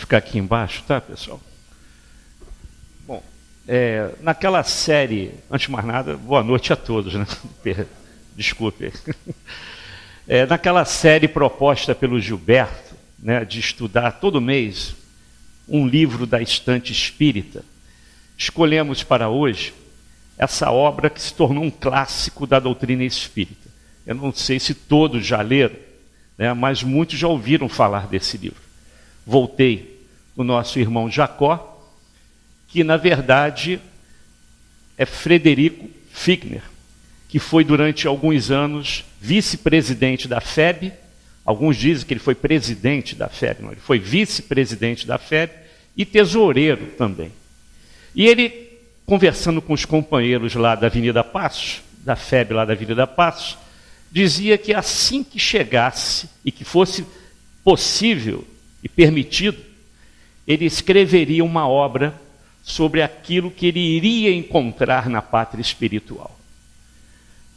ficar aqui embaixo, tá, pessoal? Bom, naquela série, antes de mais nada, boa noite a todos, né? Desculpe. Naquela série proposta pelo Gilberto, né, de estudar todo mês um livro da estante espírita, escolhemos para hoje essa obra que se tornou um clássico da doutrina espírita. Eu não sei se todos já leram, né, mas muitos já ouviram falar desse livro. Voltei do nosso irmão Jacó, que na verdade é Frederico Figner, que foi durante alguns anos vice-presidente da FEB. Alguns dizem que ele foi presidente da FEB, não, ele foi vice-presidente da FEB e tesoureiro também. E ele, conversando com os companheiros lá da Avenida Passos, da FEB lá da Avenida Passos, dizia que assim que chegasse e que fosse possível e permitido, ele escreveria uma obra sobre aquilo que ele iria encontrar na pátria espiritual.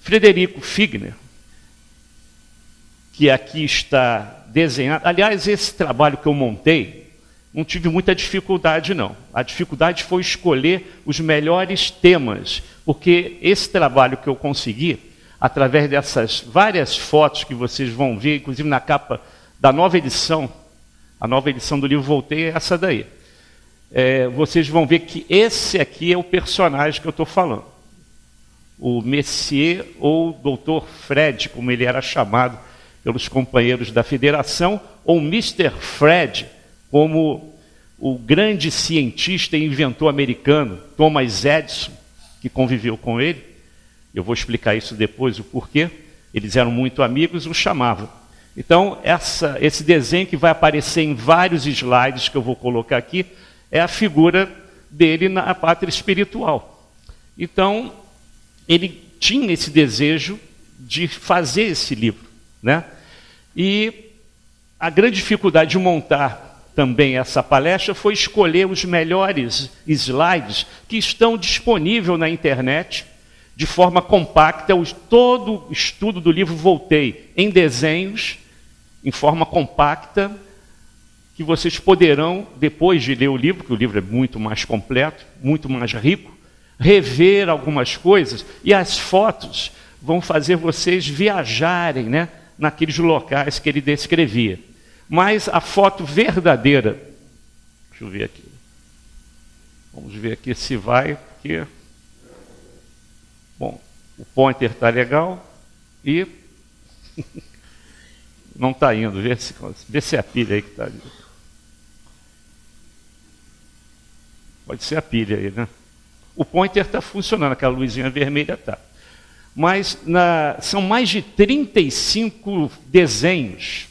Frederico Figner, que aqui está desenhado, aliás, esse trabalho que eu montei, não tive muita dificuldade não. A dificuldade foi escolher os melhores temas, porque esse trabalho que eu consegui, através dessas várias fotos que vocês vão ver, inclusive na capa da nova edição, a nova edição do livro Voltei é essa daí. Vocês vão ver que esse aqui é o personagem que eu estou falando. O Messier, ou Dr. Fred, como ele era chamado pelos companheiros da federação, ou Mr. Fred, como o grande cientista e inventor americano Thomas Edison, que conviveu com ele. Eu vou explicar isso depois, o porquê. Eles eram muito amigos, o chamavam. Então, esse desenho que vai aparecer em vários slides que eu vou colocar aqui, é a figura dele na pátria espiritual. Então, ele tinha esse desejo de fazer esse livro, né? E a grande dificuldade de montar também essa palestra foi escolher os melhores slides que estão disponíveis na internet, de forma compacta. Todo o estudo do livro Voltei em desenhos, em forma compacta, que vocês poderão, depois de ler o livro, que o livro é muito mais completo, muito mais rico, rever algumas coisas, e as fotos vão fazer vocês viajarem, né, naqueles locais que ele descrevia. Mas a foto verdadeira, deixa eu ver aqui, vamos ver aqui se vai, porque, bom, o pointer está legal e não está indo, vê se é a pilha aí que está ali. Pode ser a pilha aí, né? O pointer está funcionando, aquela luzinha vermelha está. Mas são mais de 35 desenhos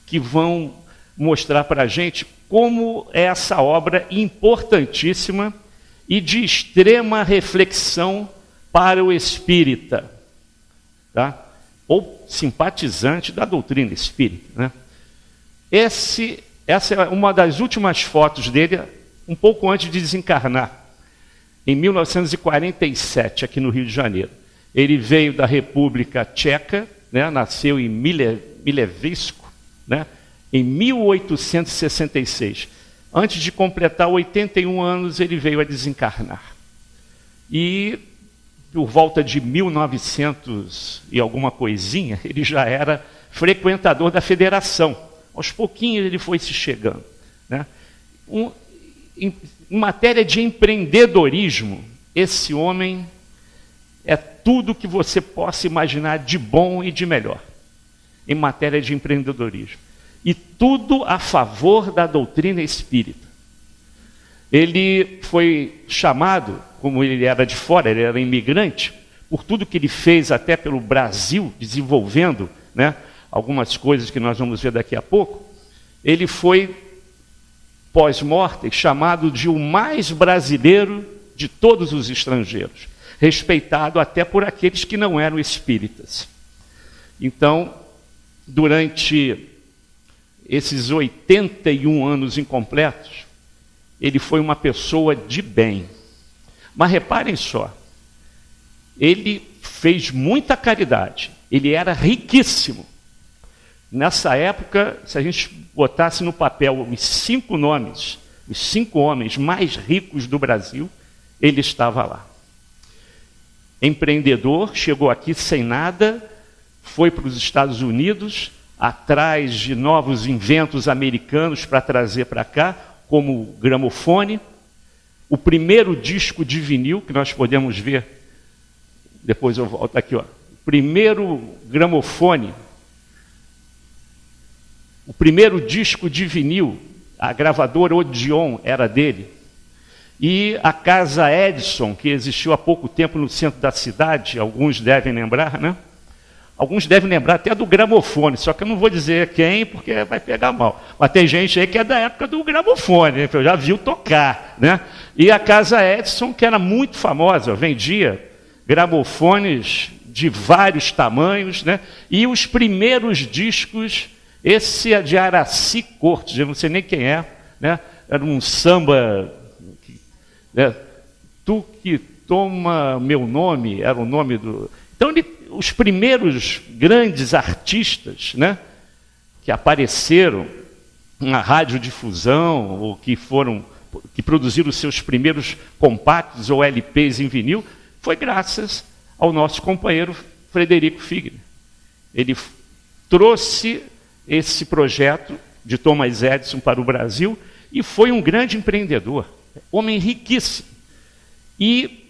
que vão mostrar para a gente como é essa obra importantíssima e de extrema reflexão para o espírita, tá? Ou simpatizante da doutrina espírita, né? Essa é uma das últimas fotos dele, um pouco antes de desencarnar, em 1947, aqui no Rio de Janeiro. Ele veio da República Tcheca, né, nasceu em Milevisko, né, em 1866. Antes de completar 81 anos, ele veio a desencarnar. E, por volta de 1900 e alguma coisinha, ele já era frequentador da federação. Aos pouquinhos ele foi se chegando, né? Em matéria de empreendedorismo, esse homem é tudo que você possa imaginar de bom e de melhor, em matéria de empreendedorismo. E tudo a favor da doutrina espírita. Ele foi chamado, como ele era de fora, ele era imigrante, por tudo que ele fez até pelo Brasil, desenvolvendo, né, algumas coisas que nós vamos ver daqui a pouco. Ele foi pós-mortem, chamado de o mais brasileiro de todos os estrangeiros, respeitado até por aqueles que não eram espíritas. Então, durante esses 81 anos incompletos, ele foi uma pessoa de bem. Mas reparem só, ele fez muita caridade, ele era riquíssimo, Nessa época, se a gente botasse no papel os 5 nomes, os 5 homens mais ricos do Brasil, ele estava lá. Empreendedor, chegou aqui sem nada, foi para os Estados Unidos, atrás de novos inventos americanos para trazer para cá, como o gramofone, o primeiro disco de vinil, que nós podemos ver, depois eu volto aqui, ó, o primeiro gramofone, o primeiro disco de vinil, a gravadora Odeon era dele, e a Casa Edison, que existiu há pouco tempo no centro da cidade, alguns devem lembrar, né? Alguns devem lembrar até do gramofone, só que eu não vou dizer quem, porque vai pegar mal. Mas tem gente aí que é da época do gramofone, né? Eu já viu tocar, né? E a Casa Edison, que era muito famosa, vendia gramofones de vários tamanhos, né? E os primeiros discos, esse é de Araci Cortes, eu não sei nem quem é, né? Era um samba, né? Tu que toma meu nome, era o nome do... Então, os primeiros grandes artistas, né, que apareceram na radiodifusão, ou que produziram os seus primeiros compactos ou LPs em vinil, foi graças ao nosso companheiro Frederico Figner. Ele trouxe esse projeto de Thomas Edison para o Brasil e foi um grande empreendedor, homem riquíssimo. E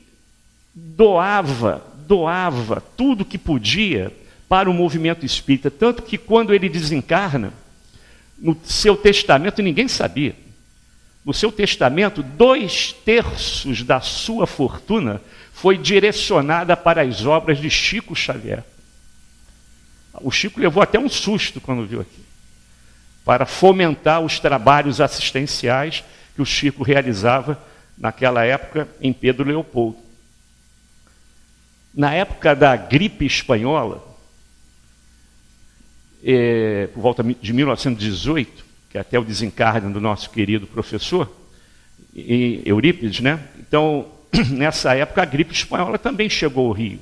doava tudo que podia para o movimento espírita, tanto que quando ele desencarna, no seu testamento, ninguém sabia, no seu testamento, 2/3 da sua fortuna foi direcionada para as obras de Chico Xavier. O Chico levou até um susto quando viu aqui, para fomentar os trabalhos assistenciais que o Chico realizava naquela época em Pedro Leopoldo. Na época da gripe espanhola, por volta de 1918, que é até o desencarne do nosso querido professor, Eurípides, né? Então, nessa época, a gripe espanhola também chegou ao Rio.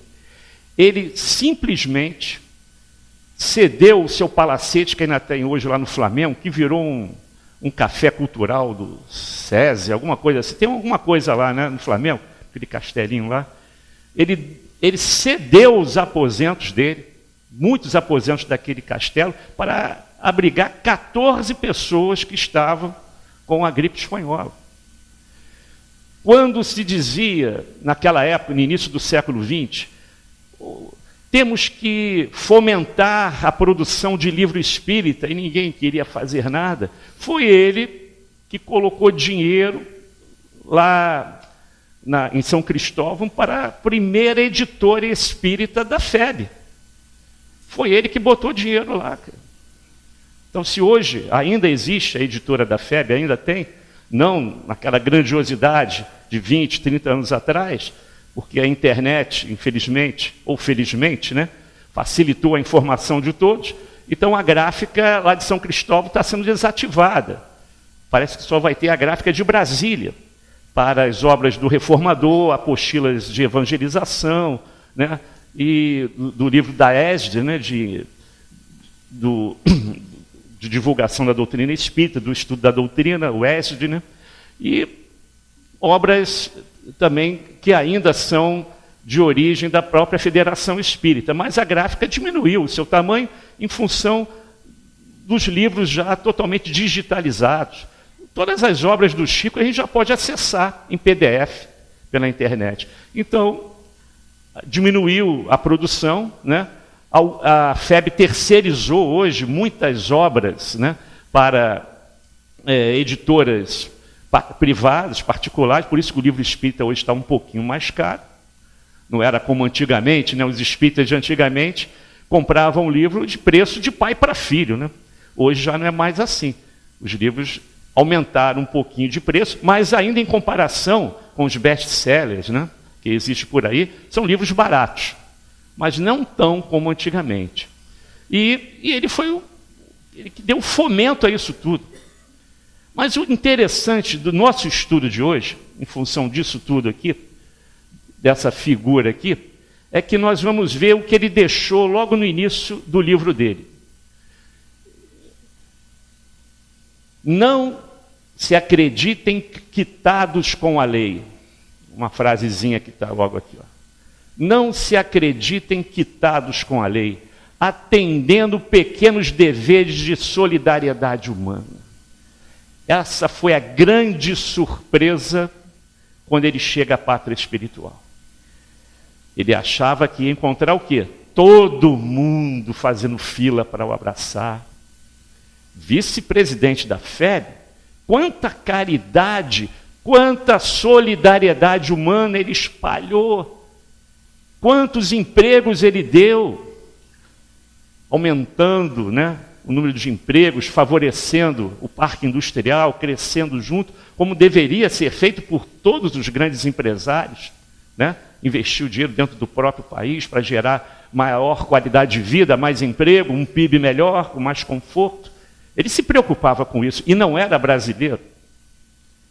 Ele simplesmente cedeu o seu palacete, que ainda tem hoje lá no Flamengo, que virou um café cultural do SESI, alguma coisa assim. Tem alguma coisa lá, né, no Flamengo, aquele castelinho lá. Ele cedeu os aposentos dele, muitos aposentos daquele castelo, para abrigar 14 pessoas que estavam com a gripe espanhola. Quando se dizia, naquela época, no início do século XX, temos que fomentar a produção de livro espírita, e ninguém queria fazer nada, foi ele que colocou dinheiro lá em São Cristóvão para a primeira editora espírita da FEB. Foi ele que botou dinheiro lá. Então, se hoje ainda existe a editora da FEB, ainda tem, não naquela grandiosidade de 20, 30 anos atrás, porque a internet, infelizmente, ou felizmente, né, facilitou a informação de todos, então a gráfica lá de São Cristóvão está sendo desativada. Parece que só vai ter a gráfica de Brasília, para as obras do Reformador, apostilas de evangelização, né, e do livro da ESD, né, de divulgação da doutrina espírita, do estudo da doutrina, o ESD, né, e obras também que ainda são de origem da própria Federação Espírita, mas a gráfica diminuiu o seu tamanho em função dos livros já totalmente digitalizados. Todas as obras do Chico a gente já pode acessar em PDF pela internet. Então, diminuiu a produção, né? A FEB terceirizou hoje muitas obras, né, para editoras privadas, particulares, por isso que o livro espírita hoje está um pouquinho mais caro. Não era como antigamente, né? Os espíritas de antigamente compravam um livro de preço de pai para filho, né? Hoje já não é mais assim. Os livros aumentaram um pouquinho de preço, mas ainda em comparação com os best-sellers, né, que existem por aí, são livros baratos, mas não tão como antigamente. E ele que deu fomento a isso tudo. Mas o interessante do nosso estudo de hoje, em função disso tudo aqui, dessa figura aqui, é que nós vamos ver o que ele deixou logo no início do livro dele. Não se acreditem quitados com a lei. Uma frasezinha que está logo aqui. Ó. Não se acreditem quitados com a lei, atendendo pequenos deveres de solidariedade humana. Essa foi a grande surpresa quando ele chega à pátria espiritual. Ele achava que ia encontrar o quê? Todo mundo fazendo fila para o abraçar. Vice-presidente da FEB, quanta caridade, quanta solidariedade humana ele espalhou, quantos empregos ele deu, aumentando, né, o número de empregos, favorecendo o parque industrial, crescendo junto, como deveria ser feito por todos os grandes empresários, né? Investir o dinheiro dentro do próprio país para gerar maior qualidade de vida, mais emprego, um PIB melhor, com mais conforto. Ele se preocupava com isso, e não era brasileiro,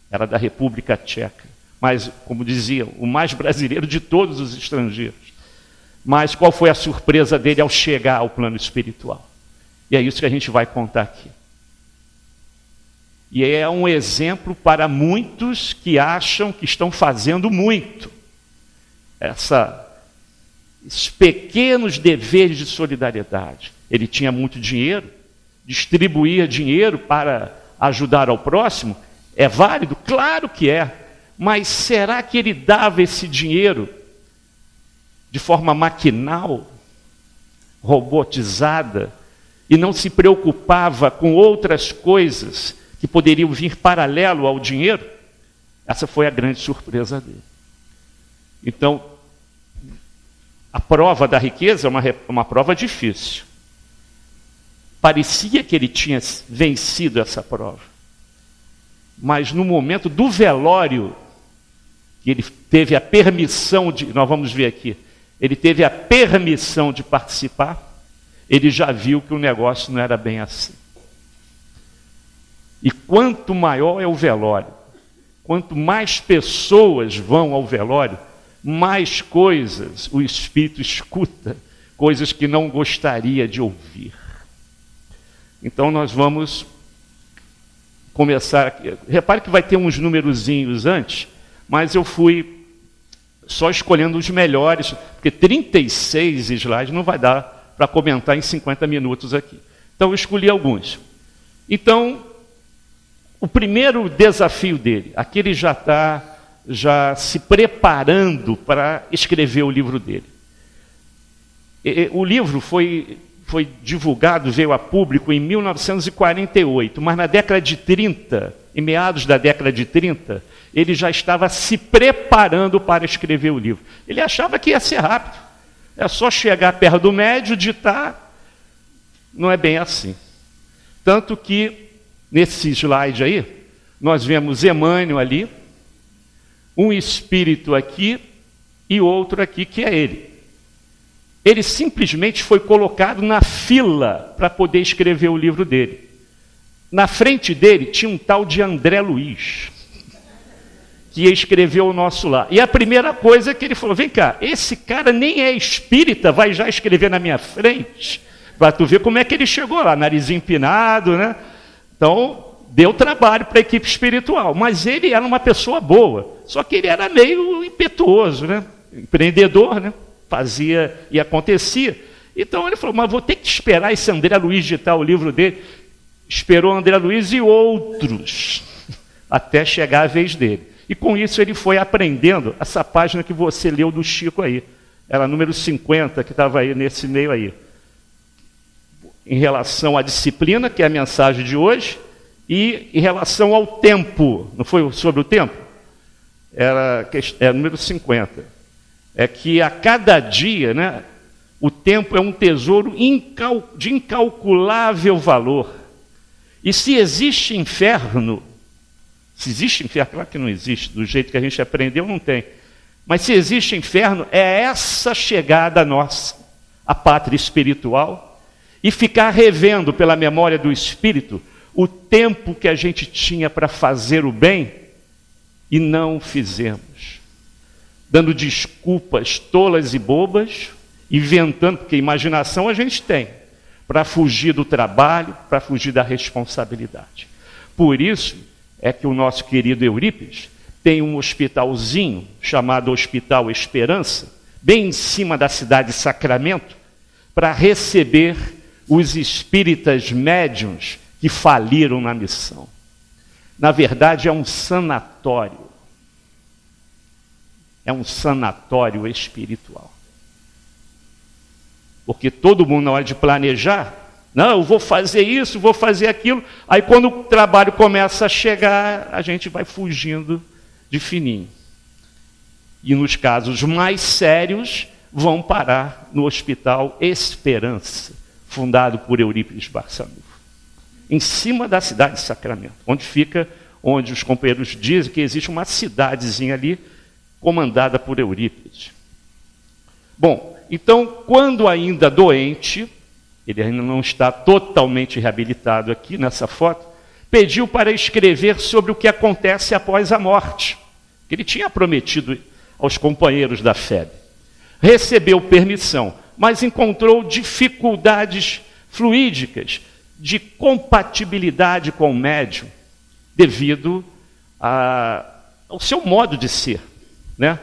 era da República Tcheca, mas, como dizia, o mais brasileiro de todos os estrangeiros. Mas qual foi a surpresa dele ao chegar ao plano espiritual? E é isso que a gente vai contar aqui. E é um exemplo para muitos que acham que estão fazendo muito. Esses pequenos deveres de solidariedade. Ele tinha muito dinheiro, distribuía dinheiro para ajudar ao próximo. É válido? Claro que é. Mas será que ele dava esse dinheiro de forma maquinal, robotizada, e não se preocupava com outras coisas que poderiam vir paralelo ao dinheiro? Essa foi a grande surpresa dele. Então, a prova da riqueza é uma prova difícil. Parecia que ele tinha vencido essa prova. Mas no momento do velório, que ele teve a permissão de, nós vamos ver aqui, ele teve a permissão de participar, ele já viu que o negócio não era bem assim. E quanto maior é o velório, quanto mais pessoas vão ao velório, mais coisas o espírito escuta, coisas que não gostaria de ouvir. Então nós vamos começar aqui. Repare que vai ter uns numerozinhos antes, mas eu fui só escolhendo os melhores, porque 36 slides não vai dar para comentar em 50 minutos aqui. Então eu escolhi alguns. Então, o primeiro desafio dele, aqui ele já está se preparando para escrever o livro dele. O livro foi divulgado, veio a público em 1948, mas na década de 30, em meados da década de 30, ele já estava se preparando para escrever o livro. Ele achava que ia ser rápido. É só chegar perto do médio, ditar. Não é bem assim. Tanto que, nesse slide aí, nós vemos Emmanuel ali, um espírito aqui e outro aqui, que é ele. Ele simplesmente foi colocado na fila para poder escrever o livro dele. Na frente dele tinha um tal de André Luiz, que ia escrever o Nosso Lar. E a primeira coisa que ele falou, vem cá, esse cara nem é espírita, vai já escrever na minha frente? Para tu ver como é que ele chegou lá, nariz empinado, né? Então, deu trabalho para a equipe espiritual. Mas ele era uma pessoa boa, só que ele era meio impetuoso, né? Empreendedor, né? Fazia e acontecia. Então ele falou, mas vou ter que esperar esse André Luiz digitar o livro dele. Esperou André Luiz e outros, até chegar a vez dele. E com isso ele foi aprendendo essa página que você leu do Chico aí. Era número 50, que estava aí nesse meio aí. Em relação à disciplina, que é a mensagem de hoje, e em relação ao tempo. Não foi sobre o tempo? Era número 50. É que a cada dia, né, o tempo é um tesouro de incalculável valor. E se existe inferno, claro que não existe, do jeito que a gente aprendeu, não tem. Mas se existe inferno, é essa chegada nossa, à pátria espiritual, e ficar revendo pela memória do Espírito o tempo que a gente tinha para fazer o bem e não fizemos. Dando desculpas tolas e bobas, inventando, porque imaginação a gente tem, para fugir do trabalho, para fugir da responsabilidade. Por isso é que o nosso querido Eurípides tem um hospitalzinho chamado Hospital Esperança, bem em cima da cidade de Sacramento, para receber os espíritas médiuns que faliram na missão. Na verdade, é um sanatório. É um sanatório espiritual. Porque todo mundo, na hora de planejar, não, eu vou fazer isso, vou fazer aquilo. Aí, quando o trabalho começa a chegar, a gente vai fugindo de fininho. E nos casos mais sérios, vão parar no Hospital Esperança, fundado por Eurípides Barçanufo, em cima da cidade de Sacramento, onde os companheiros dizem que existe uma cidadezinha ali, comandada por Eurípides. Bom, então, quando ainda doente, ele ainda não está totalmente reabilitado aqui nessa foto, pediu para escrever sobre o que acontece após a morte, que ele tinha prometido aos companheiros da FEB. Recebeu permissão, mas encontrou dificuldades fluídicas de compatibilidade com o médium, devido ao seu modo de ser, né?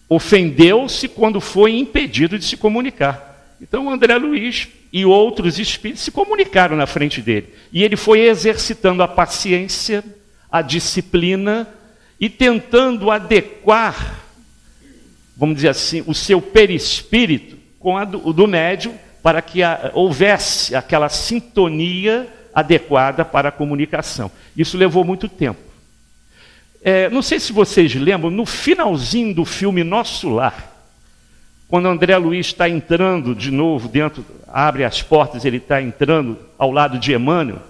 Ofendeu-se quando foi impedido de se comunicar. Então, André Luiz e outros espíritos se comunicaram na frente dele. E ele foi exercitando a paciência, a disciplina e tentando adequar, vamos dizer assim, o seu perispírito com o do médium, para que houvesse aquela sintonia adequada para a comunicação. Isso levou muito tempo. Não sei se vocês lembram, no finalzinho do filme Nosso Lar, quando André Luiz está entrando de novo dentro, abre as portas, ele está entrando ao lado de Emmanuel,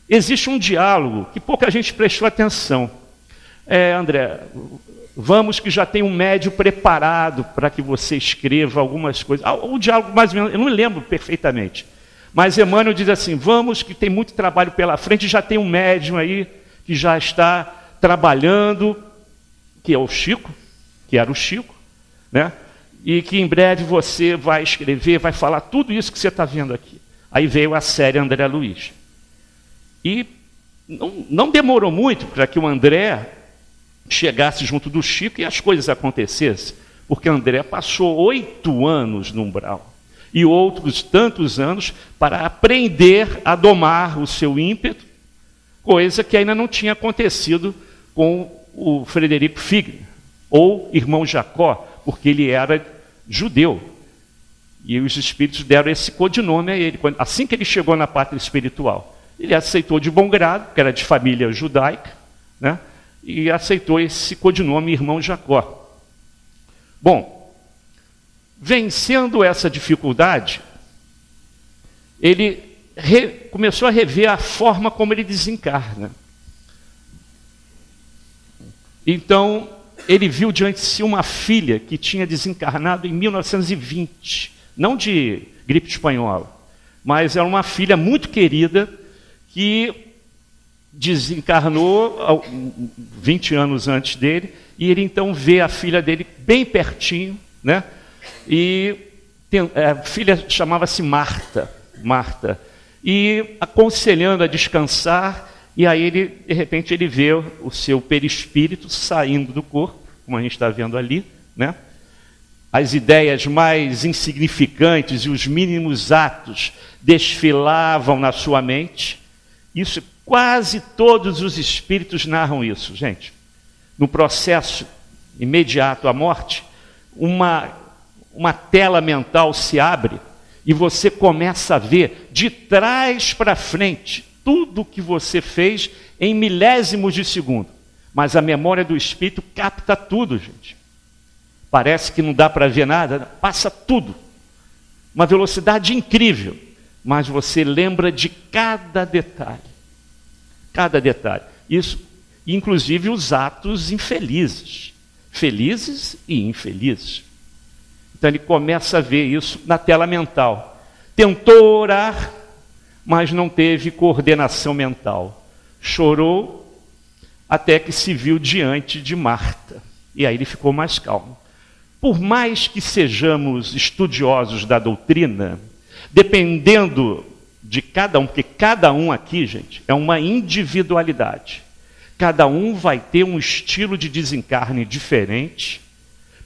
existe um diálogo que pouca gente prestou atenção. André, vamos que já tem um médium preparado para que você escreva algumas coisas. O diálogo mais ou menos, eu não lembro perfeitamente, mas Emmanuel diz assim, vamos que tem muito trabalho pela frente, já tem um médium aí que já está trabalhando, que é o Chico, que era o Chico, né? E que em breve você vai escrever, vai falar tudo isso que você está vendo aqui. Aí veio a série André Luiz. E não demorou muito para que o André chegasse junto do Chico e as coisas acontecessem, porque André passou 8 anos no umbral e outros tantos anos para aprender a domar o seu ímpeto, coisa que ainda não tinha acontecido com o Frederico Figner, ou irmão Jacó, porque ele era judeu. E os espíritos deram esse codinome a ele. Assim que ele chegou na pátria espiritual, ele aceitou de bom grado, porque era de família judaica, né? E aceitou esse codinome irmão Jacó. Bom, vencendo essa dificuldade, ele começou a rever a forma como ele desencarna. Então, ele viu diante de si uma filha que tinha desencarnado em 1920, não de gripe espanhola, mas era uma filha muito querida que desencarnou 20 anos antes dele, e ele então vê a filha dele bem pertinho, né? E a filha chamava-se Marta, e aconselhando a descansar, e aí de repente ele vê o seu perispírito saindo do corpo, como a gente está vendo ali, né? As ideias mais insignificantes e os mínimos atos desfilavam na sua mente. Isso, quase todos os espíritos narram isso, gente. No processo imediato à morte, uma tela mental se abre e você começa a ver de trás para frente tudo o que você fez em milésimos de segundo. Mas a memória do espírito capta tudo, gente. Parece que não dá para ver nada, passa tudo. Uma velocidade incrível. Mas você lembra de cada detalhe. Cada detalhe. Isso, inclusive os atos infelizes. Felizes e infelizes. Então ele começa a ver isso na tela mental. Tentou orar, mas não teve coordenação mental. Chorou até que se viu diante de Marta. E aí ele ficou mais calmo. Por mais que sejamos estudiosos da doutrina, dependendo de cada um, porque cada um aqui, gente, é uma individualidade. Cada um vai ter um estilo de desencarne diferente,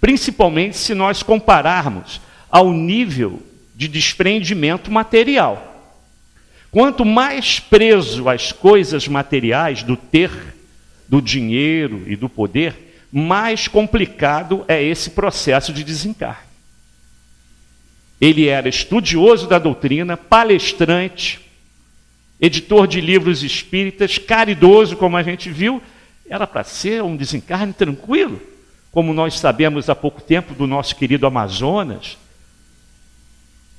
principalmente se nós compararmos ao nível de desprendimento material. Quanto mais preso às coisas materiais, do ter, do dinheiro e do poder, mais complicado é esse processo de desencarne. Ele era estudioso da doutrina, palestrante, editor de livros espíritas, caridoso, como a gente viu. Era para ser um desencarne tranquilo, como nós sabemos há pouco tempo do nosso querido Amazonas.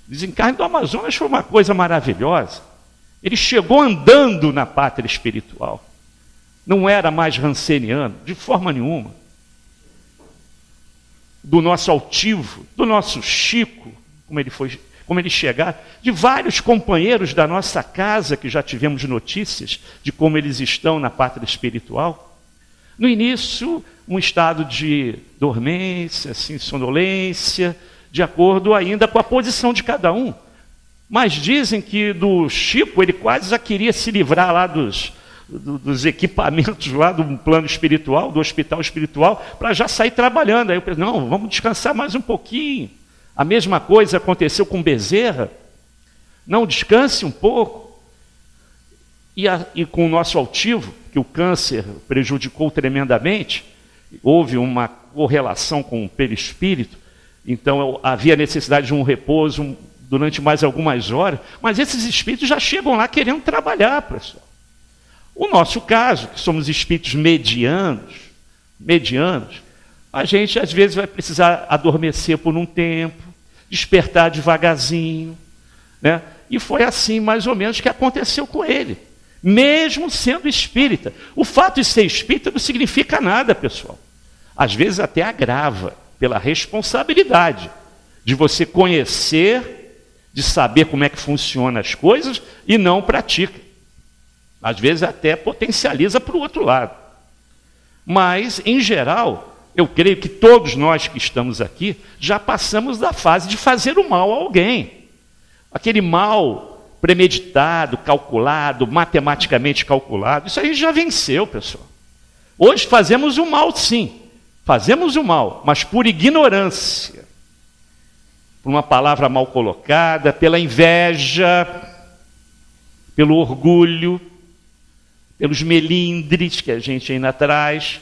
O desencarne do Amazonas foi uma coisa maravilhosa. Ele chegou andando na pátria espiritual. Não era mais ranceniano, de forma nenhuma. Do nosso altivo, do nosso Chico, como ele chegar, de vários companheiros da nossa casa, que já tivemos notícias de como eles estão na pátria espiritual. No início, um estado de dormência, assim, sonolência, de acordo ainda com a posição de cada um. Mas dizem que do Chico, ele quase já queria se livrar lá dos equipamentos lá do plano espiritual, do hospital espiritual, para já sair trabalhando. Aí eu pensei, não, vamos descansar mais um pouquinho. A mesma coisa aconteceu com Bezerra. Não, descanse um pouco. E com o nosso altivo, que o câncer prejudicou tremendamente, houve uma correlação com o perispírito, então havia necessidade de um repouso durante mais algumas horas, mas esses espíritos já chegam lá querendo trabalhar, pessoal. O nosso caso, que somos espíritos medianos, a gente às vezes vai precisar adormecer por um tempo, despertar devagarzinho, né? E foi assim mais ou menos que aconteceu com ele, mesmo sendo espírita. O fato de ser espírita não significa nada, pessoal. Às vezes até agrava, pela responsabilidade de você conhecer, de saber como é que funcionam as coisas e não pratica. Às vezes até potencializa para o outro lado. Mas, em geral, eu creio que todos nós que estamos aqui já passamos da fase de fazer o mal a alguém. Aquele mal premeditado, calculado, matematicamente calculado, isso aí já venceu, pessoal. Hoje fazemos o mal, sim. Fazemos o mal, mas por ignorância. Por uma palavra mal colocada, pela inveja, pelo orgulho, pelos melindres que a gente ainda traz.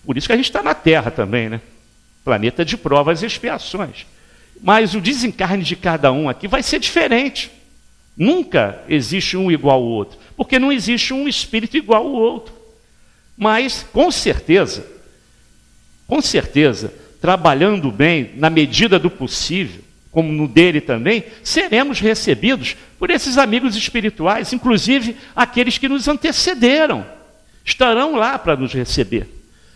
Por isso que a gente está na Terra também, né? Planeta de provas e expiações. Mas o desencarne de cada um aqui vai ser diferente. Nunca existe um igual ao outro, porque não existe um espírito igual ao outro. Mas, com certeza, trabalhando bem, na medida do possível, como no dele também, seremos recebidos por esses amigos espirituais, inclusive aqueles que nos antecederam, estarão lá para nos receber.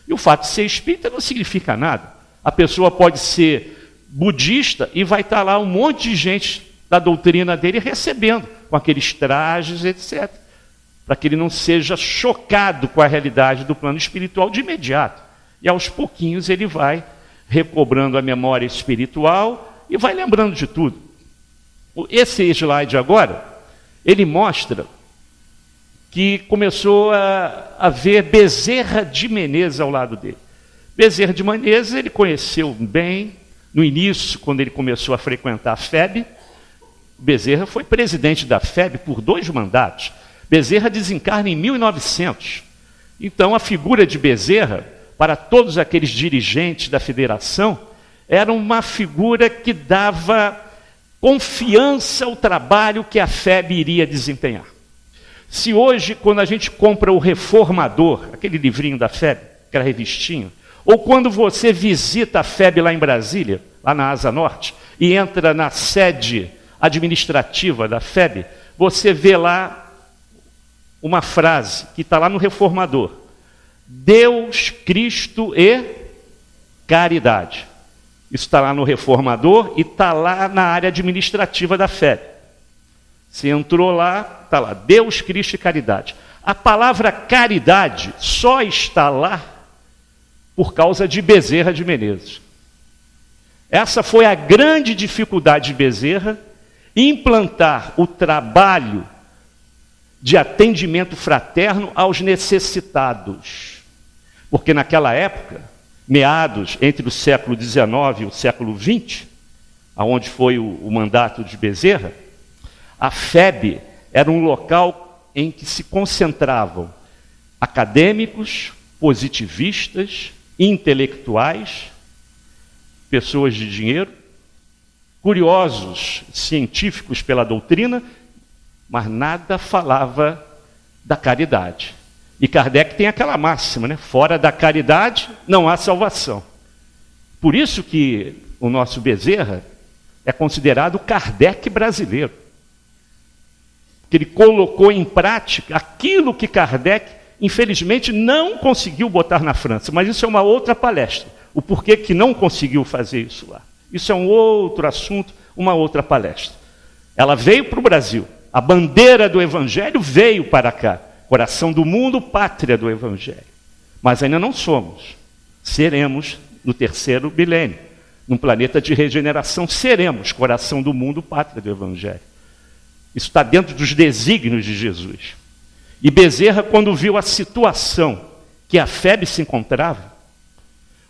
E o fato de ser espírita não significa nada. A pessoa pode ser budista e vai estar lá um monte de gente da doutrina dele recebendo, com aqueles trajes, etc., para que ele não seja chocado com a realidade do plano espiritual de imediato. E aos pouquinhos ele vai recobrando a memória espiritual e vai lembrando de tudo. Esse slide agora, ele mostra que começou a ver Bezerra de Menezes ao lado dele. Bezerra de Menezes ele conheceu bem no início, quando ele começou a frequentar a FEB. Bezerra foi presidente da FEB por 2 mandatos. Bezerra desencarna em 1900. Então a figura de Bezerra, para todos aqueles dirigentes da federação, era uma figura que dava confiança ao trabalho que a FEB iria desempenhar. Se hoje, quando a gente compra o Reformador, aquele livrinho da FEB, aquela revistinha, ou quando você visita a FEB lá em Brasília, lá na Asa Norte, e entra na sede administrativa da FEB, você vê lá uma frase que está lá no Reformador: Deus, Cristo e caridade. Isso está lá no Reformador e está lá na área administrativa da FEB. Você entrou lá, está lá, Deus, Cristo e caridade. A palavra caridade só está lá por causa de Bezerra de Menezes. Essa foi a grande dificuldade de Bezerra, implantar o trabalho de atendimento fraterno aos necessitados. Porque naquela época, meados entre o século XIX e o século XX, aonde foi o mandato de Bezerra, a FEB era um local em que se concentravam acadêmicos, positivistas, intelectuais, pessoas de dinheiro, curiosos, científicos pela doutrina, mas nada falava da caridade. E Kardec tem aquela máxima, né? Fora da caridade não há salvação. Por isso que o nosso Bezerra é considerado o Kardec brasileiro. Que ele colocou em prática aquilo que Kardec, infelizmente, não conseguiu botar na França. Mas isso é uma outra palestra. O porquê que não conseguiu fazer isso lá. Isso é um outro assunto, uma outra palestra. Ela veio para o Brasil. A bandeira do Evangelho veio para cá. Coração do mundo, pátria do Evangelho. Mas ainda não somos. Seremos no terceiro milênio. Num planeta de regeneração, seremos coração do mundo, pátria do Evangelho. Isso está dentro dos desígnios de Jesus. E Bezerra, quando viu a situação que a FEB se encontrava,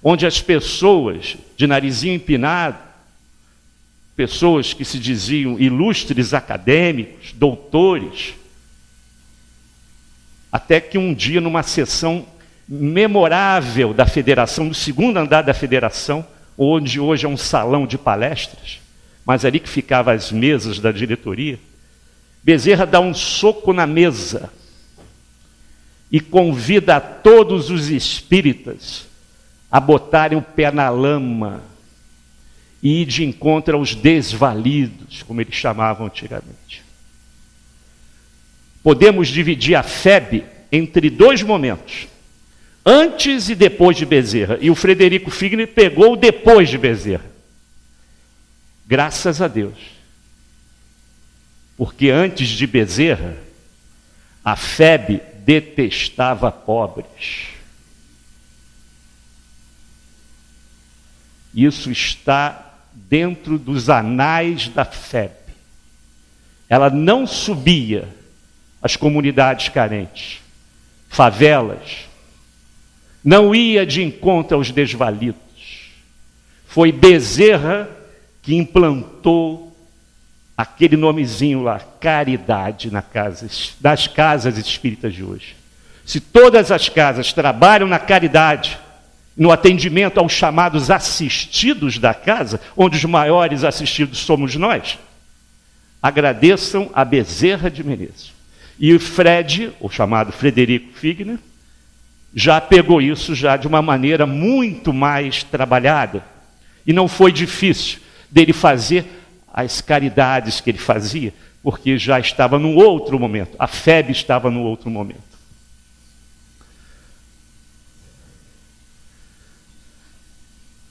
onde as pessoas de narizinho empinado, pessoas que se diziam ilustres acadêmicos, doutores, até que um dia, numa sessão memorável da federação, do segundo andar da federação, onde hoje é um salão de palestras, mas ali que ficavam as mesas da diretoria, Bezerra dá um soco na mesa e convida a todos os espíritas a botarem o pé na lama e ir de encontro aos desvalidos, como eles chamavam antigamente. Podemos dividir a FEB entre dois momentos, antes e depois de Bezerra. E o Frederico Figner pegou depois de Bezerra. Graças a Deus. Porque antes de Bezerra, a FEB detestava pobres. Isso está dentro dos anais da FEB. Ela não subia as comunidades carentes, favelas, não ia de encontro aos desvalidos. Foi Bezerra que implantou aquele nomezinho lá, caridade, nas casas espíritas de hoje. Se todas as casas trabalham na caridade, no atendimento aos chamados assistidos da casa, onde os maiores assistidos somos nós, agradeçam a Bezerra de Menezes. E o Fred, o chamado Frederico Figner, já pegou isso já de uma maneira muito mais trabalhada. E não foi difícil dele fazer as caridades que ele fazia, porque já estava num outro momento. A FEB estava num outro momento.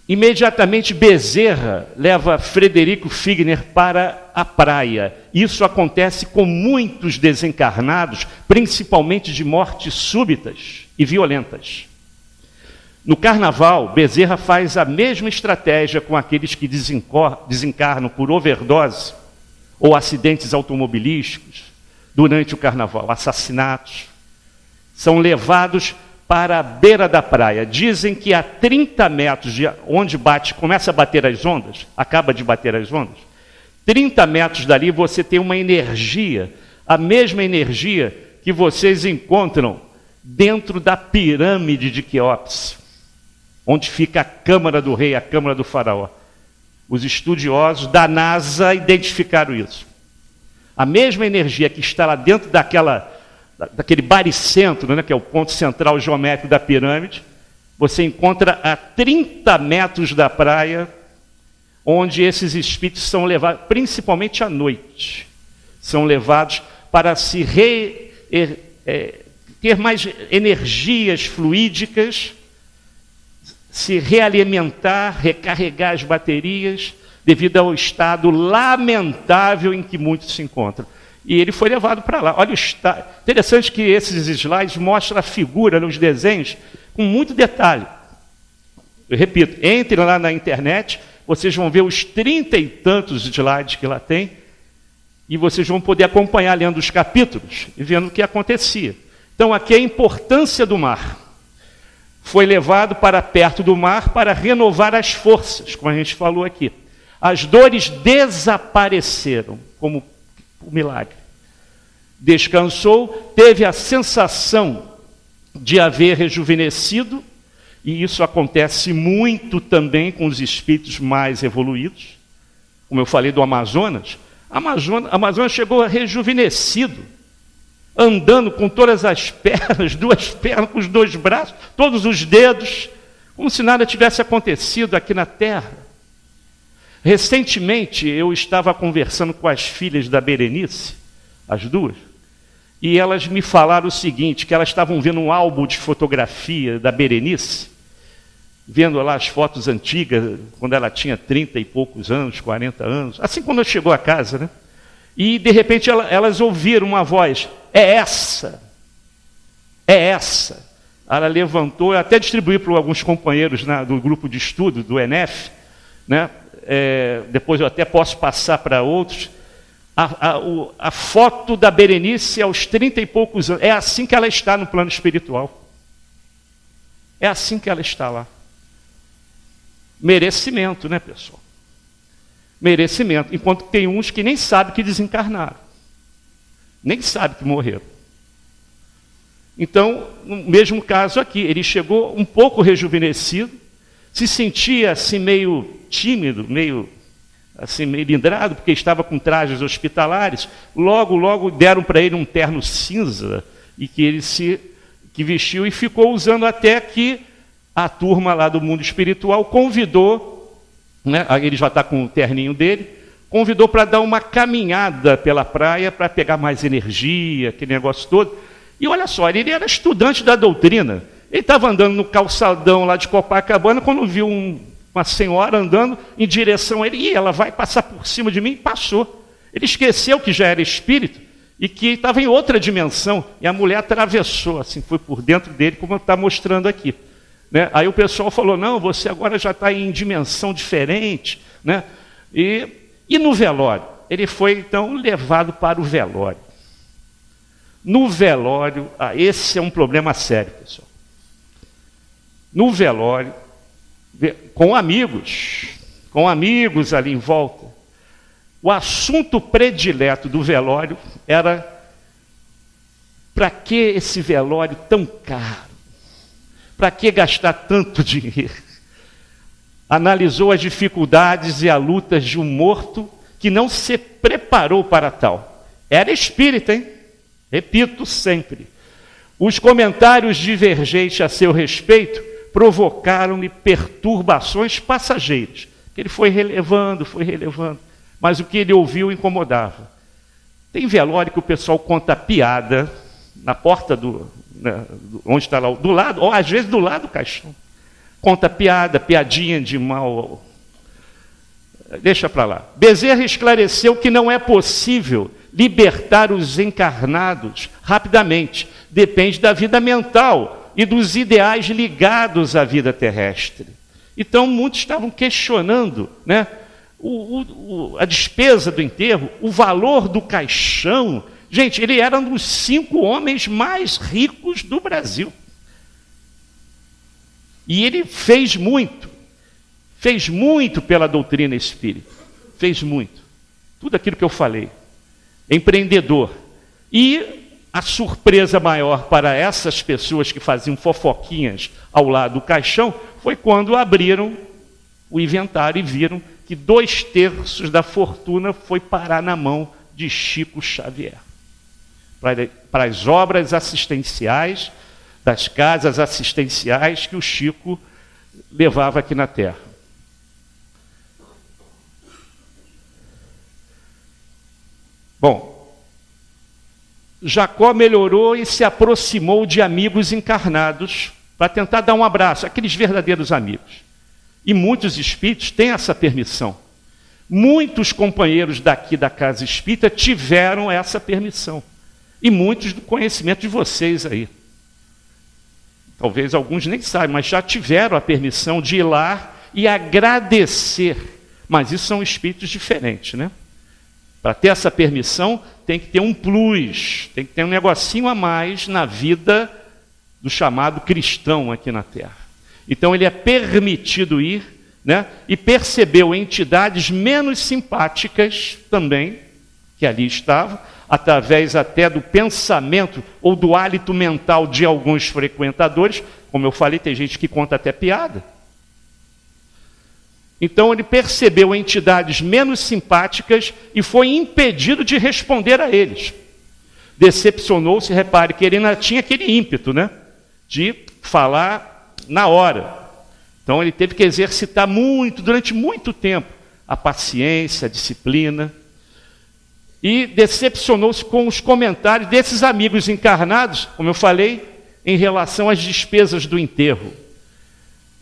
Imediatamente Bezerra leva Frederico Figner para a praia. Isso acontece com muitos desencarnados, principalmente de mortes súbitas e violentas. No carnaval, Bezerra faz a mesma estratégia com aqueles que desencarnam por overdose ou acidentes automobilísticos durante o carnaval, assassinatos. São levados para a beira da praia. Dizem que a 30 metros de onde começa a bater as ondas, acaba de bater as ondas, 30 metros dali você tem uma energia, a mesma energia que vocês encontram dentro da pirâmide de Quéops, onde fica a Câmara do Rei, a Câmara do Faraó. Os estudiosos da NASA identificaram isso. A mesma energia que está lá dentro daquele baricentro, né, que é o ponto central geométrico da pirâmide, você encontra a 30 metros da praia, onde esses espíritos são levados, principalmente à noite, são levados para ter mais energias fluídicas, se realimentar, recarregar as baterias, devido ao estado lamentável em que muitos se encontram. E ele foi levado para lá. Olha, interessante que esses slides mostram a figura nos desenhos com muito detalhe. Eu repito, entre lá na internet, vocês vão ver os 30 e tantos slides que lá tem, E vocês vão poder acompanhar lendo os capítulos e vendo o que acontecia. Então, aqui é a importância do mar. Foi levado para perto do mar para renovar as forças, como a gente falou aqui. As dores desapareceram, como um milagre. Descansou, teve a sensação de haver rejuvenescido, e isso acontece muito também com os espíritos mais evoluídos. Como eu falei do Amazonas, Amazonas chegou rejuvenescido, andando com todas as pernas, duas pernas, com os dois braços, todos os dedos, como se nada tivesse acontecido aqui na Terra. Recentemente, eu estava conversando com as filhas da Berenice, as duas, e elas me falaram o seguinte, que elas estavam vendo um álbum de fotografia da Berenice, vendo lá as fotos antigas, quando ela tinha 30 e poucos anos, 40 anos, assim quando chegou a casa, né? E, de repente, elas ouviram uma voz, é essa. Ela levantou, eu até distribuí para alguns companheiros do grupo de estudo, do ENEF, né? Depois eu até posso passar para outros, a foto da Berenice aos 30 e poucos anos, é assim que ela está no plano espiritual. É assim que ela está lá. Merecimento, né, pessoal? Merecimento. Enquanto tem uns que nem sabem que desencarnaram. Nem sabem que morreram. Então, no mesmo caso aqui, ele chegou um pouco rejuvenescido, se sentia assim meio tímido, meio lindrado, porque estava com trajes hospitalares. Logo deram para ele um terno cinza, e que ele que vestiu e ficou usando até que a turma lá do mundo espiritual convidou, né, ele já está com o terninho dele, convidou para dar uma caminhada pela praia para pegar mais energia, aquele negócio todo. E olha só, ele era estudante da doutrina. Ele estava andando no calçadão lá de Copacabana, quando viu uma senhora andando em direção a ele, e ela vai passar por cima de mim, e passou. Ele esqueceu que já era espírito e que estava em outra dimensão, e a mulher atravessou, assim, foi por dentro dele, como está mostrando aqui. Né? Aí o pessoal falou, não, você agora já está em dimensão diferente. Né? E no velório? Ele foi, então, levado para o velório. No velório, esse é um problema sério, pessoal. No velório, com amigos ali em volta, o assunto predileto do velório era: para que esse velório tão caro? Para que gastar tanto dinheiro? Analisou as dificuldades e as lutas de um morto que não se preparou para tal. Era espírita, hein? Repito sempre. Os comentários divergentes a seu respeito provocaram-lhe perturbações passageiras. Ele foi relevando, mas o que ele ouviu incomodava. Tem velório que o pessoal conta piada na porta onde está lá, do lado, ou às vezes do lado do caixão. Conta piadinha de mal. Deixa para lá. Bezerra esclareceu que não é possível libertar os encarnados rapidamente. Depende da vida mental e dos ideais ligados à vida terrestre. Então, muitos estavam questionando, né, a despesa do enterro, o valor do caixão. Gente, ele era um dos 5 homens mais ricos do Brasil. E ele fez muito pela doutrina espírita. Fez muito. Tudo aquilo que eu falei. Empreendedor. E a surpresa maior para essas pessoas que faziam fofoquinhas ao lado do caixão foi quando abriram o inventário e viram que 2/3 da fortuna foi parar na mão de Chico Xavier. Para as obras assistenciais, das casas assistenciais que o Chico levava aqui na Terra. Bom, Jacó melhorou e se aproximou de amigos encarnados para tentar dar um abraço, aqueles verdadeiros amigos. E muitos espíritos têm essa permissão. Muitos companheiros daqui da Casa Espírita tiveram essa permissão. E muitos do conhecimento de vocês aí. Talvez alguns nem saibam, mas já tiveram a permissão de ir lá e agradecer. Mas isso são espíritos diferentes, né? Para ter essa permissão, tem que ter um plus, tem que ter um negocinho a mais na vida do chamado cristão aqui na Terra. Então ele é permitido ir, né? E percebeu entidades menos simpáticas também, que ali estavam, através até do pensamento ou do hálito mental de alguns frequentadores. Como eu falei, tem gente que conta até piada. Então ele percebeu entidades menos simpáticas e foi impedido de responder a eles. Decepcionou-se, repare que ele ainda tinha aquele ímpeto, né? De falar na hora. Então ele teve que exercitar muito, durante muito tempo, a paciência, a disciplina. E decepcionou-se com os comentários desses amigos encarnados, como eu falei, em relação às despesas do enterro.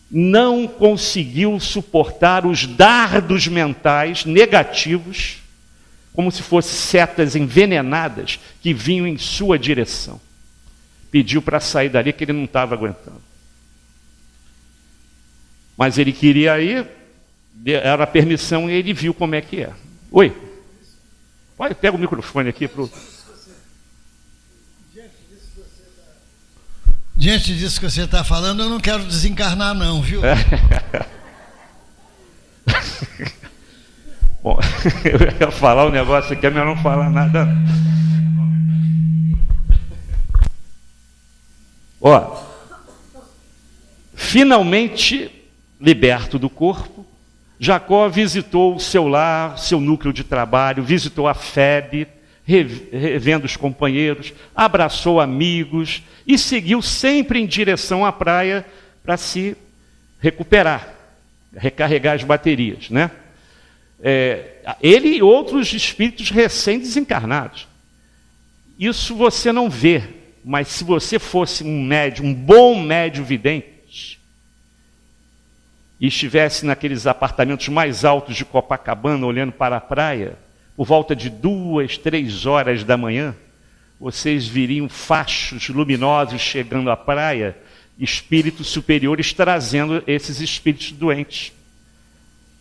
Não conseguiu suportar os dardos mentais negativos, como se fossem setas envenenadas que vinham em sua direção. Pediu para sair dali, que ele não estava aguentando. Mas ele queria ir, era a permissão, e ele viu como é que é. Oi? Pega o microfone aqui para o... Diante disso que você está falando, eu não quero desencarnar não, viu? Bom, eu ia falar um negócio aqui, é melhor não falar nada. Ó, finalmente liberto do corpo, Jacó visitou o seu lar, seu núcleo de trabalho, visitou a Febe, revendo os companheiros, abraçou amigos e seguiu sempre em direção à praia para se recuperar, recarregar as baterias, né? Ele e outros espíritos recém-desencarnados. Isso você não vê, mas se você fosse um médium, um bom médium vidente, e estivesse naqueles apartamentos mais altos de Copacabana, olhando para a praia, por volta de 2, 3 horas da manhã, vocês viriam fachos luminosos chegando à praia, espíritos superiores trazendo esses espíritos doentes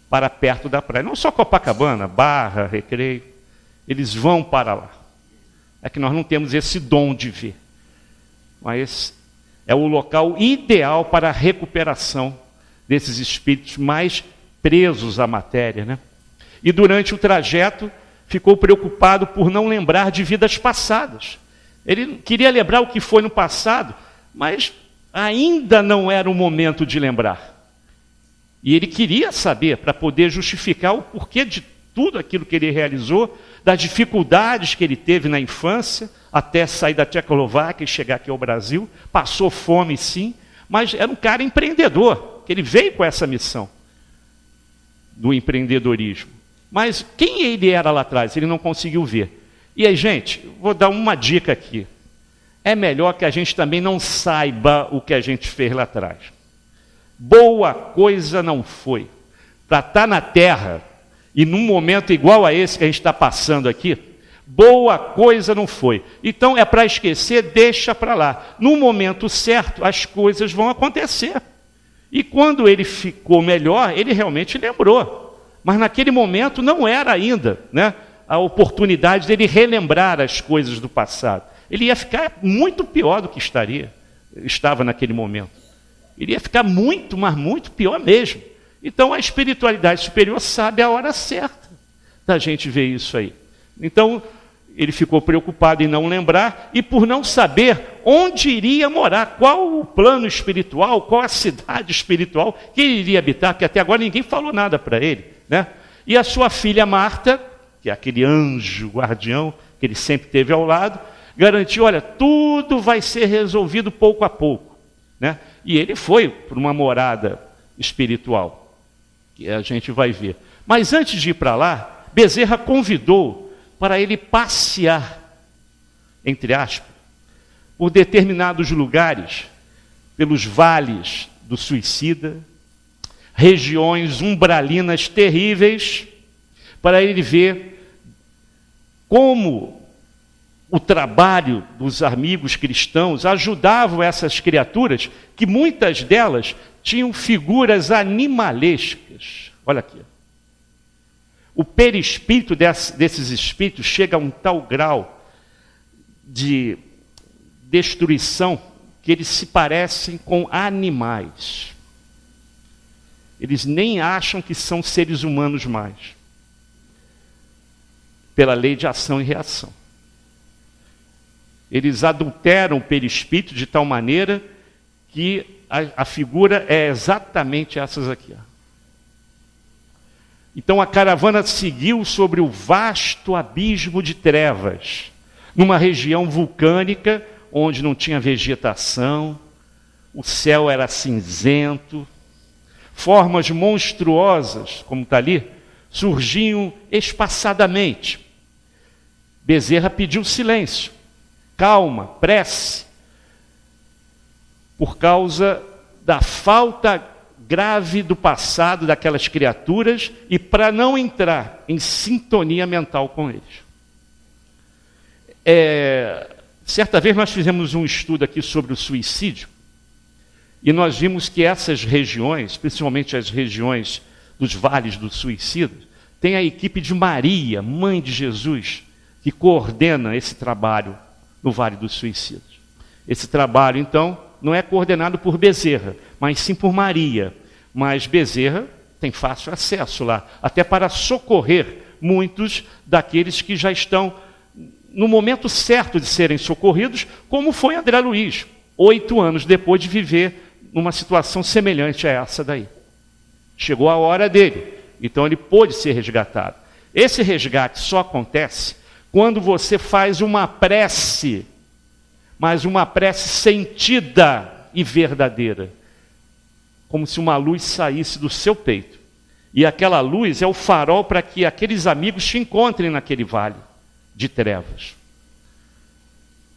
para perto da praia. Não só Copacabana, Barra, Recreio, eles vão para lá. É que nós não temos esse dom de ver. Mas é o local ideal para a recuperação desses espíritos mais presos à matéria, né? E durante o trajeto, ficou preocupado por não lembrar de vidas passadas. Ele queria lembrar o que foi no passado, mas ainda não era o momento de lembrar. E ele queria saber, para poder justificar o porquê de tudo aquilo que ele realizou, das dificuldades que ele teve na infância, até sair da Tchecoslováquia e chegar aqui ao Brasil. Passou fome, sim, mas era um cara empreendedor, que ele veio com essa missão do empreendedorismo. Mas quem ele era lá atrás, ele não conseguiu ver. E aí, gente, vou dar uma dica aqui. É melhor que a gente também não saiba o que a gente fez lá atrás. Boa coisa não foi. Para estar na Terra, e num momento igual a esse que a gente está passando aqui, boa coisa não foi. Então, é para esquecer, deixa para lá. No momento certo, as coisas vão acontecer. E quando ele ficou melhor, ele realmente lembrou. Mas naquele momento não era ainda, né, a oportunidade dele relembrar as coisas do passado. Ele ia ficar muito pior do que estava naquele momento. Ele ia ficar muito, mas muito pior mesmo. Então a espiritualidade superior sabe a hora certa da gente ver isso aí. Então ele ficou preocupado em não lembrar e por não saber onde iria morar, qual o plano espiritual, qual a cidade espiritual que ele iria habitar, que até agora ninguém falou nada para ele, né? E a sua filha Marta, que é aquele anjo guardião que ele sempre teve ao lado, garantiu, olha, tudo vai ser resolvido pouco a pouco, né? E ele foi para uma morada espiritual, que a gente vai ver. Mas antes de ir para lá, Bezerra convidou para ele passear, entre aspas, por determinados lugares, pelos vales do suicida, regiões umbralinas terríveis, para ele ver como o trabalho dos amigos cristãos ajudavam essas criaturas, que muitas delas tinham figuras animalescas. Olha aqui. O perispírito desses espíritos chega a um tal grau de destruição que eles se parecem com animais. Eles nem acham que são seres humanos mais, pela lei de ação e reação. Eles adulteram o perispírito de tal maneira que a figura é exatamente essas aqui. Então a caravana seguiu sobre o vasto abismo de trevas, numa região vulcânica onde não tinha vegetação, o céu era cinzento, formas monstruosas, como está ali, surgiam espaçadamente. Bezerra pediu silêncio, calma, prece, por causa da falta grave do passado daquelas criaturas e para não entrar em sintonia mental com eles. Certa vez nós fizemos um estudo aqui sobre o suicídio e nós vimos que essas regiões, principalmente as regiões dos vales do suicídio, tem a equipe de Maria, mãe de Jesus, que coordena esse trabalho no Vale dos Suicídios. Esse trabalho, então, não é coordenado por Bezerra, mas sim por Maria. Mas Bezerra tem fácil acesso lá, até para socorrer muitos daqueles que já estão no momento certo de serem socorridos, como foi André Luiz, 8 anos depois de viver numa situação semelhante a essa daí. Chegou a hora dele, então ele pôde ser resgatado. Esse resgate só acontece quando você faz uma prece, mas uma prece sentida e verdadeira, como se uma luz saísse do seu peito. E aquela luz é o farol para que aqueles amigos te encontrem naquele vale de trevas.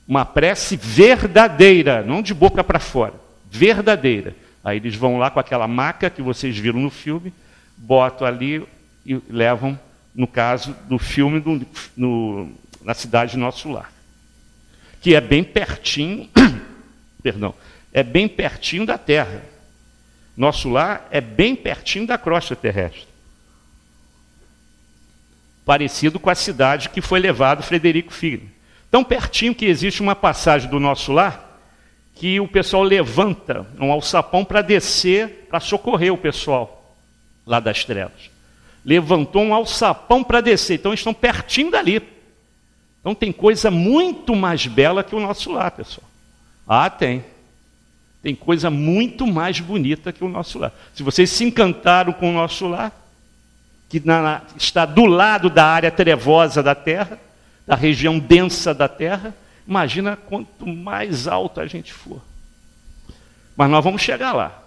Uma prece verdadeira, não de boca para fora, verdadeira. Aí eles vão lá com aquela maca que vocês viram no filme, botam ali e levam, no caso do filme, na cidade de Nosso Lar, que é bem pertinho, é bem pertinho da Terra. Nosso Lar é bem pertinho da crosta terrestre. Parecido com a cidade que foi levado Frederico Figner. Tão pertinho que existe uma passagem do Nosso Lar que o pessoal levanta um alçapão para descer, para socorrer o pessoal lá das trevas. Levantou um alçapão para descer, então eles estão pertinho dali. Então tem coisa muito mais bela que o Nosso Lar, pessoal. Tem. Tem coisa muito mais bonita que o Nosso Lar. Se vocês se encantaram com o Nosso Lar, que está do lado da área trevosa da Terra, da região densa da Terra, imagina quanto mais alto a gente for. Mas nós vamos chegar lá.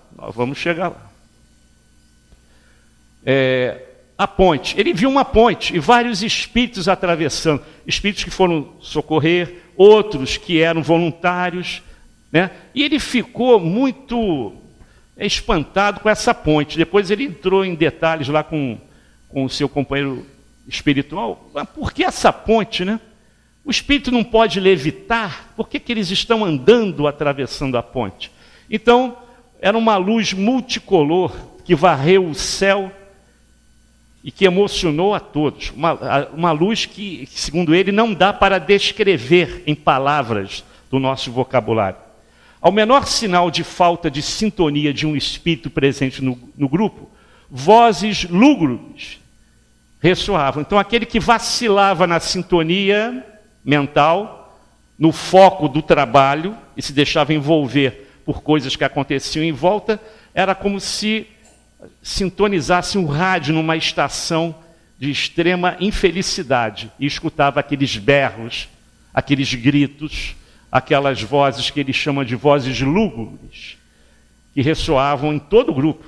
A ponte. Ele viu uma ponte e vários espíritos atravessando. Espíritos que foram socorrer, outros que eram voluntários, né? E ele ficou muito espantado com essa ponte. Depois ele entrou em detalhes lá com o seu companheiro espiritual. Mas por que essa ponte, né? O espírito não pode levitar? Por que eles estão andando, atravessando a ponte? Então, era uma luz multicolor que varreu o céu e que emocionou a todos. Uma luz que, segundo ele, não dá para descrever em palavras do nosso vocabulário. Ao menor sinal de falta de sintonia de um espírito presente no grupo, vozes lúgubres ressoavam. Então, aquele que vacilava na sintonia mental, no foco do trabalho, e se deixava envolver por coisas que aconteciam em volta, era como se sintonizasse um rádio numa estação de extrema infelicidade e escutava aqueles berros, aqueles gritos, aquelas vozes que ele chama de vozes lúgubres, que ressoavam em todo o grupo.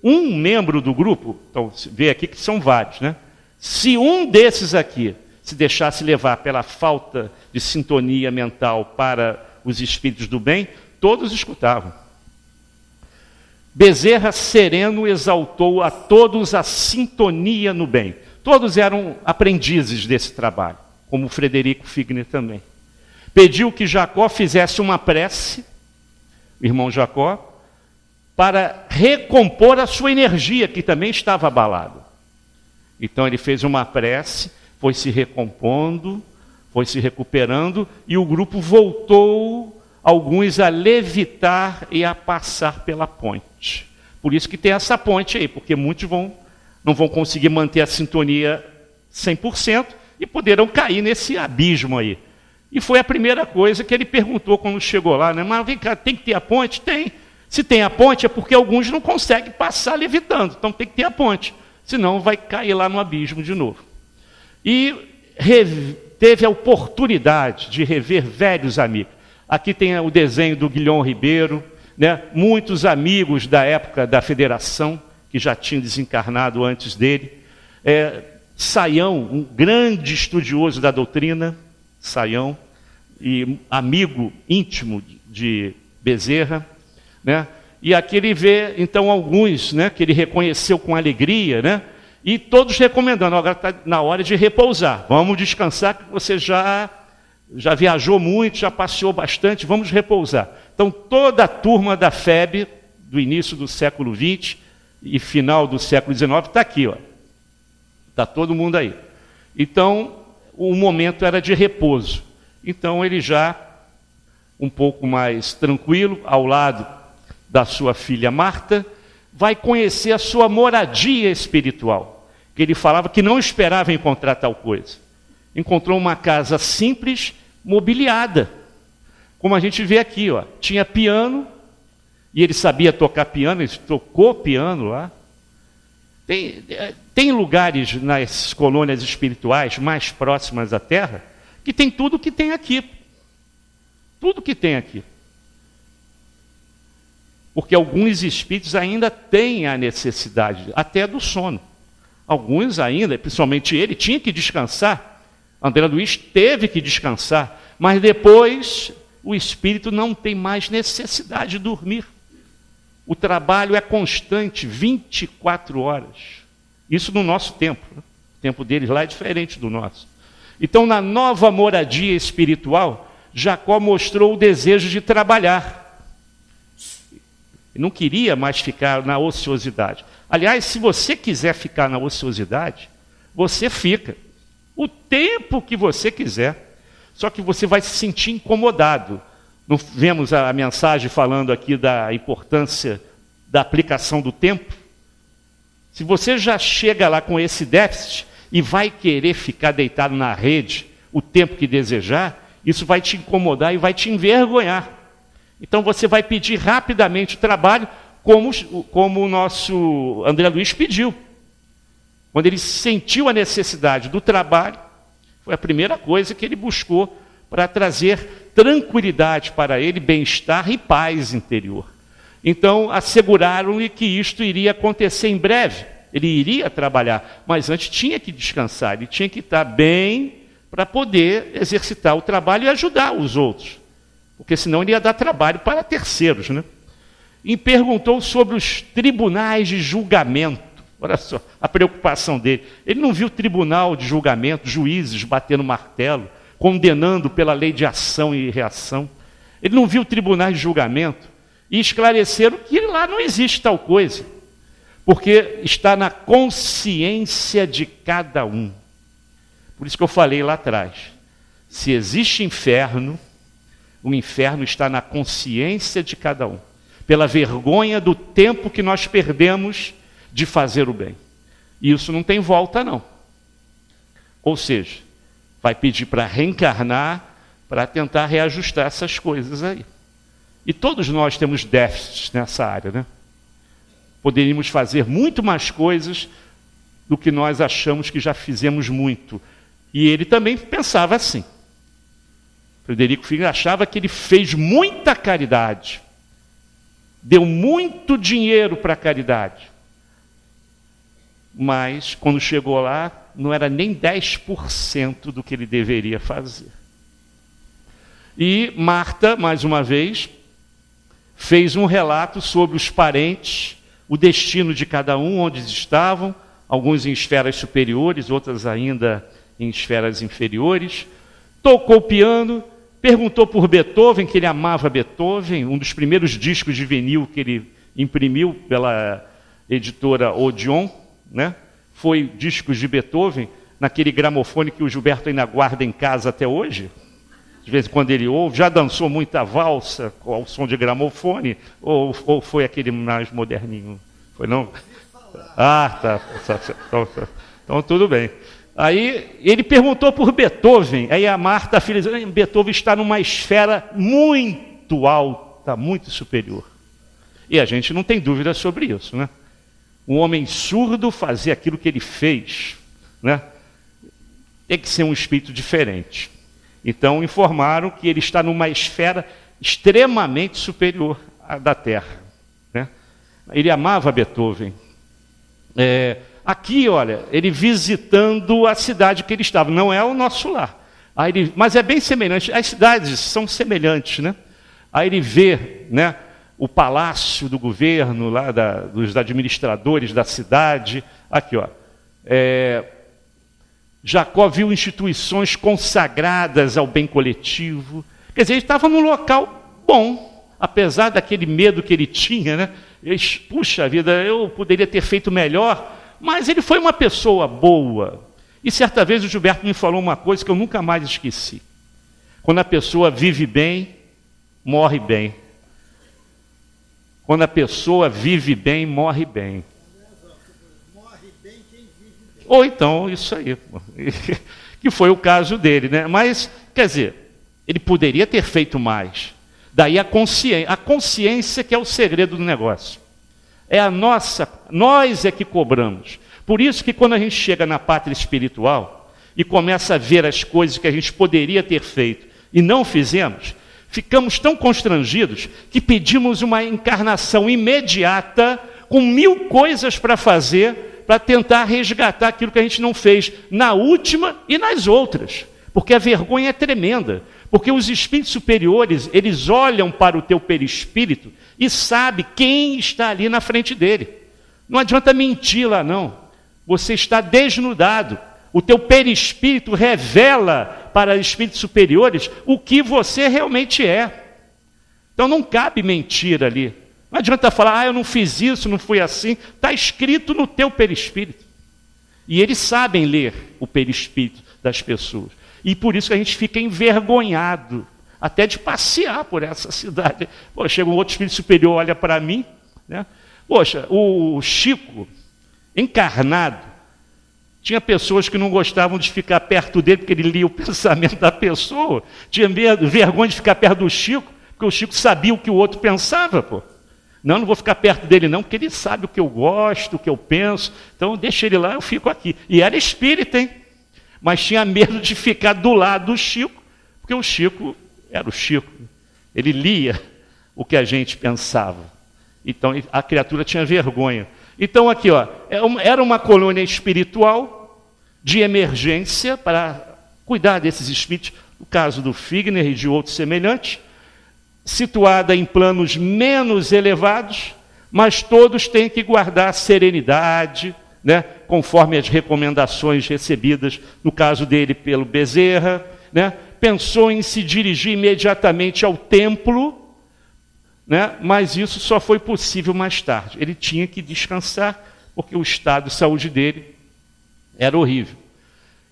Um membro do grupo, então vê aqui que são vários, né? Se um desses aqui se deixasse levar pela falta de sintonia mental para os espíritos do bem, todos escutavam. Bezerra sereno exaltou a todos a sintonia no bem. Todos eram aprendizes desse trabalho, como Frederico Figner também. Pediu que Jacó fizesse uma prece, o irmão Jacó, para recompor a sua energia, que também estava abalada. Então ele fez uma prece, foi se recompondo, foi se recuperando, e o grupo voltou, alguns a levitar e a passar pela ponte. Por isso que tem essa ponte aí, porque muitos não vão conseguir manter a sintonia 100% e poderão cair nesse abismo aí. E foi a primeira coisa que ele perguntou quando chegou lá, né? Mas vem cá, tem que ter a ponte? Tem. Se tem a ponte é porque alguns não conseguem passar levitando, então tem que ter a ponte, senão vai cair lá no abismo de novo. E teve a oportunidade de rever velhos amigos. Aqui tem o desenho do Guilhom Ribeiro, né? Muitos amigos da época da federação, que já tinham desencarnado antes dele. Saião, um grande estudioso da doutrina, Saião, e amigo íntimo de Bezerra, né? E aqui ele vê, então, alguns, né, que ele reconheceu com alegria, né? E todos recomendando, agora está na hora de repousar, vamos descansar, que você já viajou muito, já passeou bastante, vamos repousar. Então, toda a turma da FEB, do início do século XX e final do século XIX, está aqui, ó. Está todo mundo aí. Então, o momento era de repouso. Então, ele já, um pouco mais tranquilo, ao lado da sua filha Marta, vai conhecer a sua moradia espiritual, que ele falava que não esperava encontrar tal coisa. Encontrou uma casa simples, mobiliada, como a gente vê aqui, ó. Tinha piano, e ele sabia tocar piano, ele tocou piano lá. Tem lugares nas colônias espirituais mais próximas da Terra que tem tudo que tem aqui. Tudo que tem aqui. Porque alguns espíritos ainda têm a necessidade, até do sono. Alguns ainda, principalmente ele, tinha que descansar. André Luiz teve que descansar, mas depois o espírito não tem mais necessidade de dormir. O trabalho é constante, 24 horas. Isso no nosso tempo. Né? O tempo deles lá é diferente do nosso. Então, na nova moradia espiritual, Jacó mostrou o desejo de trabalhar. Ele não queria mais ficar na ociosidade. Aliás, se você quiser ficar na ociosidade, você fica o tempo que você quiser. Só que você vai se sentir incomodado. Não vemos a mensagem falando aqui da importância da aplicação do tempo? Se você já chega lá com esse déficit e vai querer ficar deitado na rede o tempo que desejar, isso vai te incomodar e vai te envergonhar. Então você vai pedir rapidamente o trabalho, como o nosso André Luiz pediu. Quando ele sentiu a necessidade do trabalho, foi a primeira coisa que ele buscou para trazer tranquilidade para ele, bem-estar e paz interior. Então, asseguraram-lhe que isto iria acontecer em breve. Ele iria trabalhar, mas antes tinha que descansar, ele tinha que estar bem para poder exercitar o trabalho e ajudar os outros. Porque senão ele ia dar trabalho para terceiros, né? E perguntou sobre os tribunais de julgamento. Olha só a preocupação dele. Ele não viu tribunal de julgamento, juízes batendo martelo, condenando pela lei de ação e reação. Ele não viu tribunais de julgamento e esclareceram que lá não existe tal coisa, porque está na consciência de cada um. Por isso que eu falei lá atrás, se existe inferno, o inferno está na consciência de cada um, pela vergonha do tempo que nós perdemos de fazer o bem. E isso não tem volta, não. Ou seja, vai pedir para reencarnar, para tentar reajustar essas coisas aí. E todos nós temos déficits nessa área, né? Poderíamos fazer muito mais coisas do que nós achamos que já fizemos muito. E ele também pensava assim. Frederico Filho achava que ele fez muita caridade, deu muito dinheiro para a caridade, mas quando chegou lá, não era nem 10% do que ele deveria fazer. E Marta, mais uma vez, fez um relato sobre os parentes, o destino de cada um, onde eles estavam, alguns em esferas superiores, outras ainda em esferas inferiores. Tocou o piano, perguntou por Beethoven, que ele amava Beethoven, um dos primeiros discos de vinil que ele imprimiu pela editora Odeon, né? foi discos de Beethoven, naquele gramofone que o Gilberto ainda guarda em casa até hoje. De vez em quando ele ouve, já dançou muita valsa ao som de gramofone, ou foi aquele mais moderninho? Foi não? Ah, tá. Então tudo bem. Aí ele perguntou por Beethoven, aí a Marta, a filha, dizia, Beethoven está numa esfera muito alta, muito superior. E a gente não tem dúvida sobre isso, né? Um homem surdo fazer aquilo que ele fez, né? Tem que ser um espírito diferente. Então informaram que ele está numa esfera extremamente superior à da Terra, né? Ele amava Beethoven. Aqui, olha, ele visitando a cidade que ele estava, não é o nosso lar. Mas é bem semelhante, as cidades são semelhantes, né? Aí ele vê, né, o palácio do governo, lá dos administradores da cidade. Aqui, ó. Jacó viu instituições consagradas ao bem coletivo. Quer dizer, ele estava num local bom, apesar daquele medo que ele tinha, né? Puxa vida, eu poderia ter feito melhor, mas ele foi uma pessoa boa. E certa vez o Gilberto me falou uma coisa que eu nunca mais esqueci. Quando a pessoa vive bem, morre bem. Quando a pessoa vive bem, morre bem. Ou então, isso aí, que foi o caso dele, né? Mas, quer dizer, ele poderia ter feito mais. Daí a consciência que é o segredo do negócio. Nós é que cobramos. Por isso que quando a gente chega na pátria espiritual e começa a ver as coisas que a gente poderia ter feito e não fizemos, ficamos tão constrangidos que pedimos uma encarnação imediata com 1000 coisas para fazer, para tentar resgatar aquilo que a gente não fez na última e nas outras. Porque a vergonha é tremenda. Porque os espíritos superiores, eles olham para o teu perispírito e sabem quem está ali na frente dele. Não adianta mentir lá, não. Você está desnudado. O teu perispírito revela para espíritos superiores o que você realmente é. Então não cabe mentir ali. Não adianta falar, eu não fiz isso, não fui assim. Está escrito no teu perispírito. E eles sabem ler o perispírito das pessoas. E por isso que a gente fica envergonhado, até de passear por essa cidade. Pô, chega um outro espírito superior, olha para mim, né? Poxa, o Chico, encarnado, tinha pessoas que não gostavam de ficar perto dele, porque ele lia o pensamento da pessoa. Tinha vergonha de ficar perto do Chico, porque o Chico sabia o que o outro pensava, pô. Não vou ficar perto dele não, porque ele sabe o que eu gosto, o que eu penso. Então deixa ele lá, eu fico aqui. E era espírita, hein? Mas tinha medo de ficar do lado do Chico, porque o Chico era o Chico. Ele lia o que a gente pensava. Então a criatura tinha vergonha. Então aqui, ó, era uma colônia espiritual de emergência para cuidar desses espíritos, no caso do Figner e de outros semelhantes, situada em planos menos elevados, mas todos têm que guardar serenidade, né, conforme as recomendações recebidas, no caso dele pelo Bezerra, né, pensou em se dirigir imediatamente ao templo, né, mas isso só foi possível mais tarde. Ele tinha que descansar, porque o estado de saúde dele era horrível.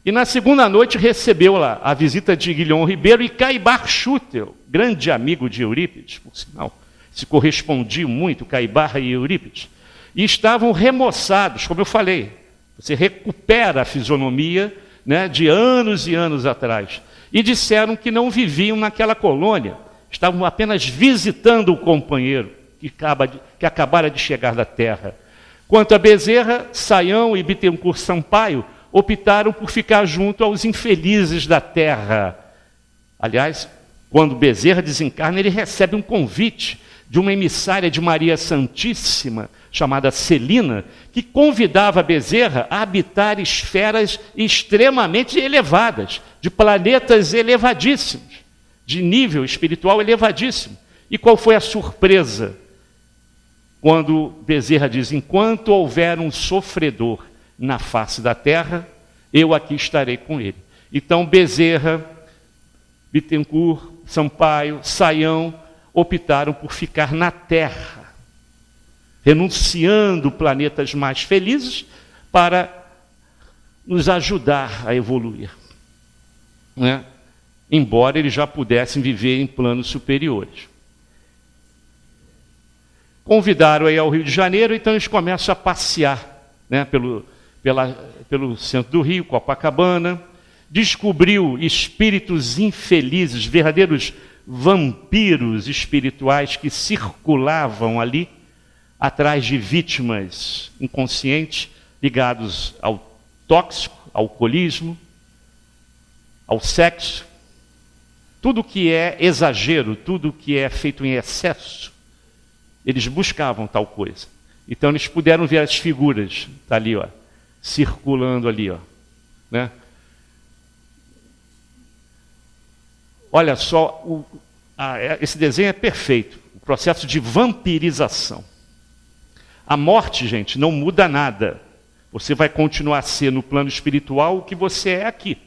E na segunda noite recebeu lá a visita de Guilhom Ribeiro e Caibar Schutel, grande amigo de Eurípides, por sinal. Se correspondiam muito, Caibar e Eurípides. E estavam remoçados, como eu falei. Você recupera a fisionomia, né, de anos e anos atrás. E disseram que não viviam naquela colônia. Estavam apenas visitando o companheiro que acabara de chegar da terra. Quanto a Bezerra, Saião e Bittencourt Sampaio optaram por ficar junto aos infelizes da terra. Aliás, quando Bezerra desencarna, ele recebe um convite de uma emissária de Maria Santíssima, chamada Celina, que convidava Bezerra a habitar esferas extremamente elevadas, de planetas elevadíssimos, de nível espiritual elevadíssimo. E qual foi a surpresa? Quando Bezerra diz, enquanto houver um sofredor na face da terra, eu aqui estarei com ele. Então Bezerra, Bittencourt, Sampaio, Saião, optaram por ficar na terra, renunciando planetas mais felizes para nos ajudar a evoluir, né? Embora eles já pudessem viver em planos superiores. Convidaram aí ao Rio de Janeiro, então eles começam a passear, né, pelo centro do Rio, Copacabana. Descobriu espíritos infelizes, verdadeiros vampiros espirituais que circulavam ali, atrás de vítimas inconscientes, ligados ao tóxico, ao alcoolismo, ao sexo. Tudo que é exagero, tudo que é feito em excesso, eles buscavam tal coisa. Então eles puderam ver as figuras, tá ali, ó, circulando ali, ó, né? Olha só, esse desenho é perfeito, o processo de vampirização. A morte, gente, não muda nada. Você vai continuar a ser no plano espiritual o que você é aqui.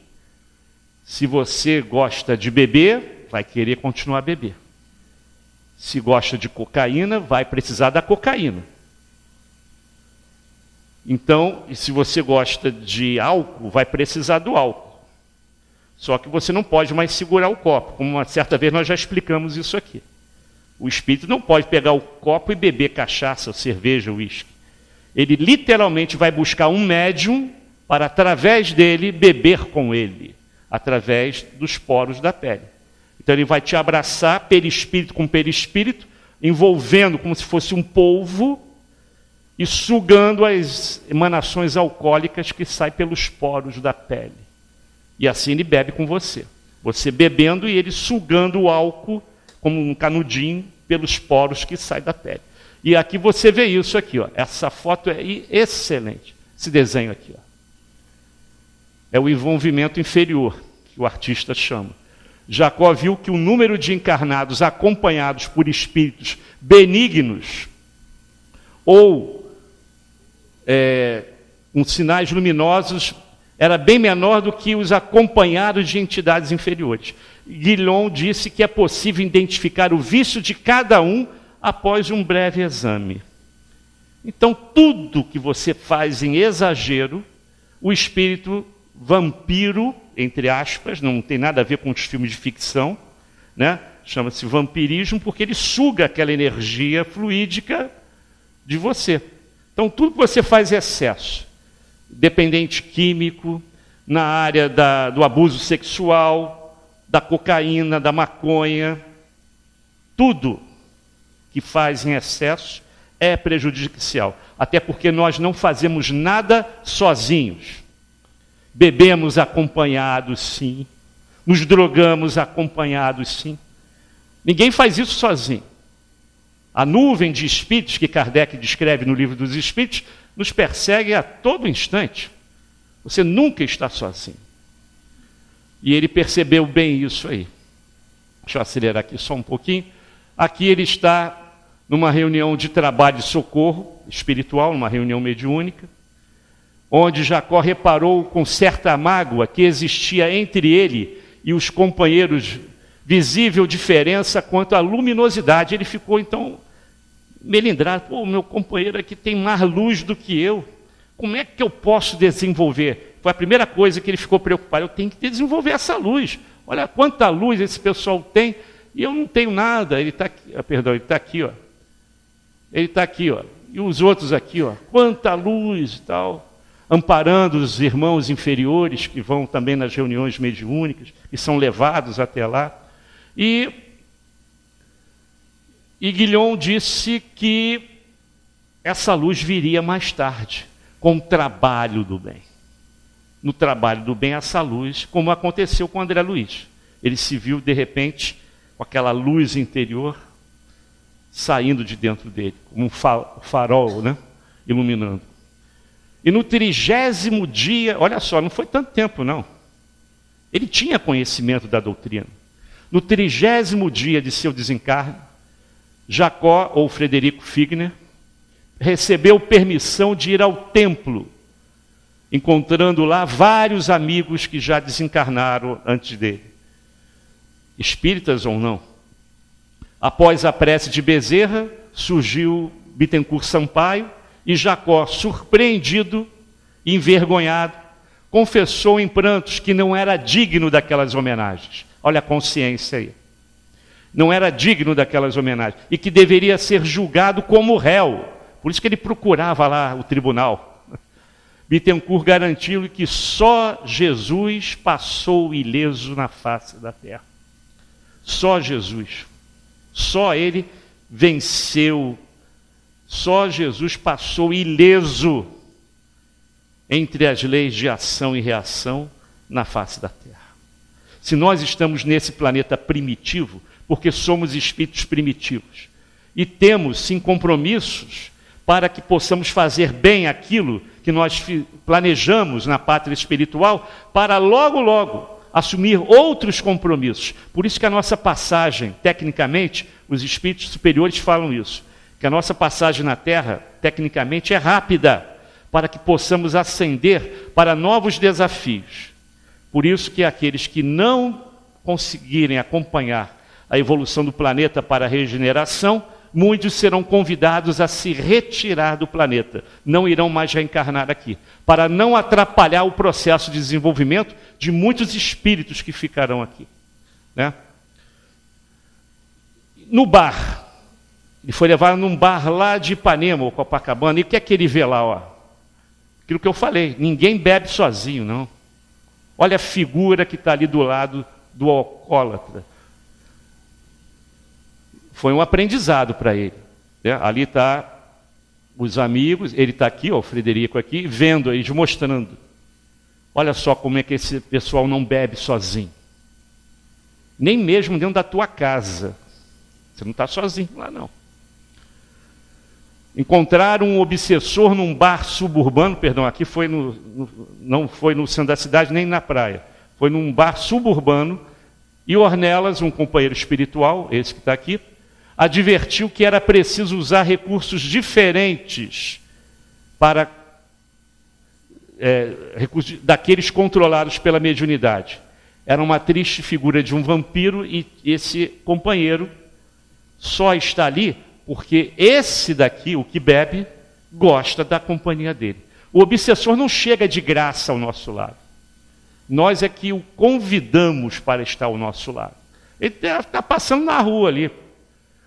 Se você gosta de beber, vai querer continuar a beber. Se gosta de cocaína, vai precisar da cocaína. Então, e se você gosta de álcool, vai precisar do álcool. Só que você não pode mais segurar o copo. Como uma certa vez nós já explicamos isso aqui. O espírito não pode pegar o copo e beber cachaça, cerveja, uísque. Ele literalmente vai buscar um médium para, através dele, beber com ele, através dos poros da pele. Então ele vai te abraçar perispírito com perispírito, envolvendo como se fosse um polvo e sugando as emanações alcoólicas que saem pelos poros da pele. E assim ele bebe com você. Você bebendo e ele sugando o álcool como um canudinho pelos poros que saem da pele. E aqui você vê isso aqui, ó. Essa foto é excelente. Esse desenho aqui, ó. É o envolvimento inferior, que o artista chama. Jacó viu que o número de encarnados acompanhados por espíritos benignos ou com sinais luminosos era bem menor do que os acompanhados de entidades inferiores. Guillaume disse que é possível identificar o vício de cada um após um breve exame. Então, tudo que você faz em exagero, o espírito vampiro, entre aspas, não tem nada a ver com os filmes de ficção, né? Chama-se vampirismo porque ele suga aquela energia fluídica de você. Então, tudo que você faz é excesso. Dependente químico, na área do abuso sexual, da cocaína, da maconha, tudo que faz em excesso é prejudicial. Até porque nós não fazemos nada sozinhos. Bebemos acompanhados, sim. Nos drogamos acompanhados, sim. Ninguém faz isso sozinho. A nuvem de espíritos que Kardec descreve no Livro dos Espíritos nos persegue a todo instante. Você nunca está sozinho. E ele percebeu bem isso aí. Deixa eu acelerar aqui só um pouquinho. Aqui ele está numa reunião de trabalho de socorro espiritual, numa reunião mediúnica, onde Jacó reparou com certa mágoa que existia entre ele e os companheiros visível diferença quanto à luminosidade. Ele ficou, então, melindrado. Pô, meu companheiro aqui tem mais luz do que eu. Como é que eu posso desenvolver? Foi a primeira coisa que ele ficou preocupado. Eu tenho que desenvolver essa luz. Olha quanta luz esse pessoal tem e eu não tenho nada. Ele está aqui, ele está aqui, ó. Ele está aqui, ó. E os outros aqui, ó. Quanta luz e tal. Amparando os irmãos inferiores que vão também nas reuniões mediúnicas e são levados até lá. E Guillaume disse que essa luz viria mais tarde, com o trabalho do bem. No trabalho do bem, essa luz, como aconteceu com André Luiz. Ele se viu, de repente, com aquela luz interior saindo de dentro dele, como um farol, né? Iluminando. E no 30º dia, olha só, não foi tanto tempo, não. Ele tinha conhecimento da doutrina. No 30º dia de seu desencarne, Jacó, ou Frederico Figner, recebeu permissão de ir ao templo, encontrando lá vários amigos que já desencarnaram antes dele, espíritas ou não. Após a prece de Bezerra, surgiu Bittencourt Sampaio, e Jacó, surpreendido, envergonhado, confessou em prantos que não era digno daquelas homenagens. Olha a consciência aí. Não era digno daquelas homenagens. E que deveria ser julgado como réu. Por isso que ele procurava lá o tribunal. Bittencourt garantiu que só Jesus passou ileso na face da terra. Só Jesus. Só ele venceu. Só Jesus passou ileso entre as leis de ação e reação na face da terra. Se nós estamos nesse planeta primitivo, porque somos espíritos primitivos, e temos, sim, compromissos para que possamos fazer bem aquilo que nós planejamos na pátria espiritual, para logo, logo assumir outros compromissos. Por isso que a nossa passagem, tecnicamente, os espíritos superiores falam isso, que a nossa passagem na Terra, tecnicamente, é rápida, para que possamos ascender para novos desafios. Por isso que aqueles que não conseguirem acompanhar a evolução do planeta para a regeneração, muitos serão convidados a se retirar do planeta. Não irão mais reencarnar aqui, para não atrapalhar o processo de desenvolvimento de muitos espíritos que ficarão aqui. Né? No bar, ele foi levado num bar lá de Ipanema, ou Copacabana, e o que é que ele vê lá? Ó? Aquilo que eu falei, ninguém bebe sozinho, não. Olha a figura que está ali do lado do alcoólatra. Foi um aprendizado para ele. Né? Ali está os amigos, ele está aqui, ó, o Frederico aqui, vendo eles, mostrando. Olha só como é que esse pessoal não bebe sozinho. Nem mesmo dentro da tua casa. Você não está sozinho lá, não. Encontraram um obsessor num bar suburbano, perdão, aqui foi não foi no centro da cidade nem na praia, foi num bar suburbano, e Ornelas, um companheiro espiritual, esse que está aqui, advertiu que era preciso usar recursos diferentes para recursos daqueles controlados pela mediunidade. Era uma triste figura de um vampiro, e esse companheiro só está ali porque esse daqui, o que bebe, gosta da companhia dele. O obsessor não chega de graça ao nosso lado. Nós é que o convidamos para estar ao nosso lado. Ele está passando na rua ali,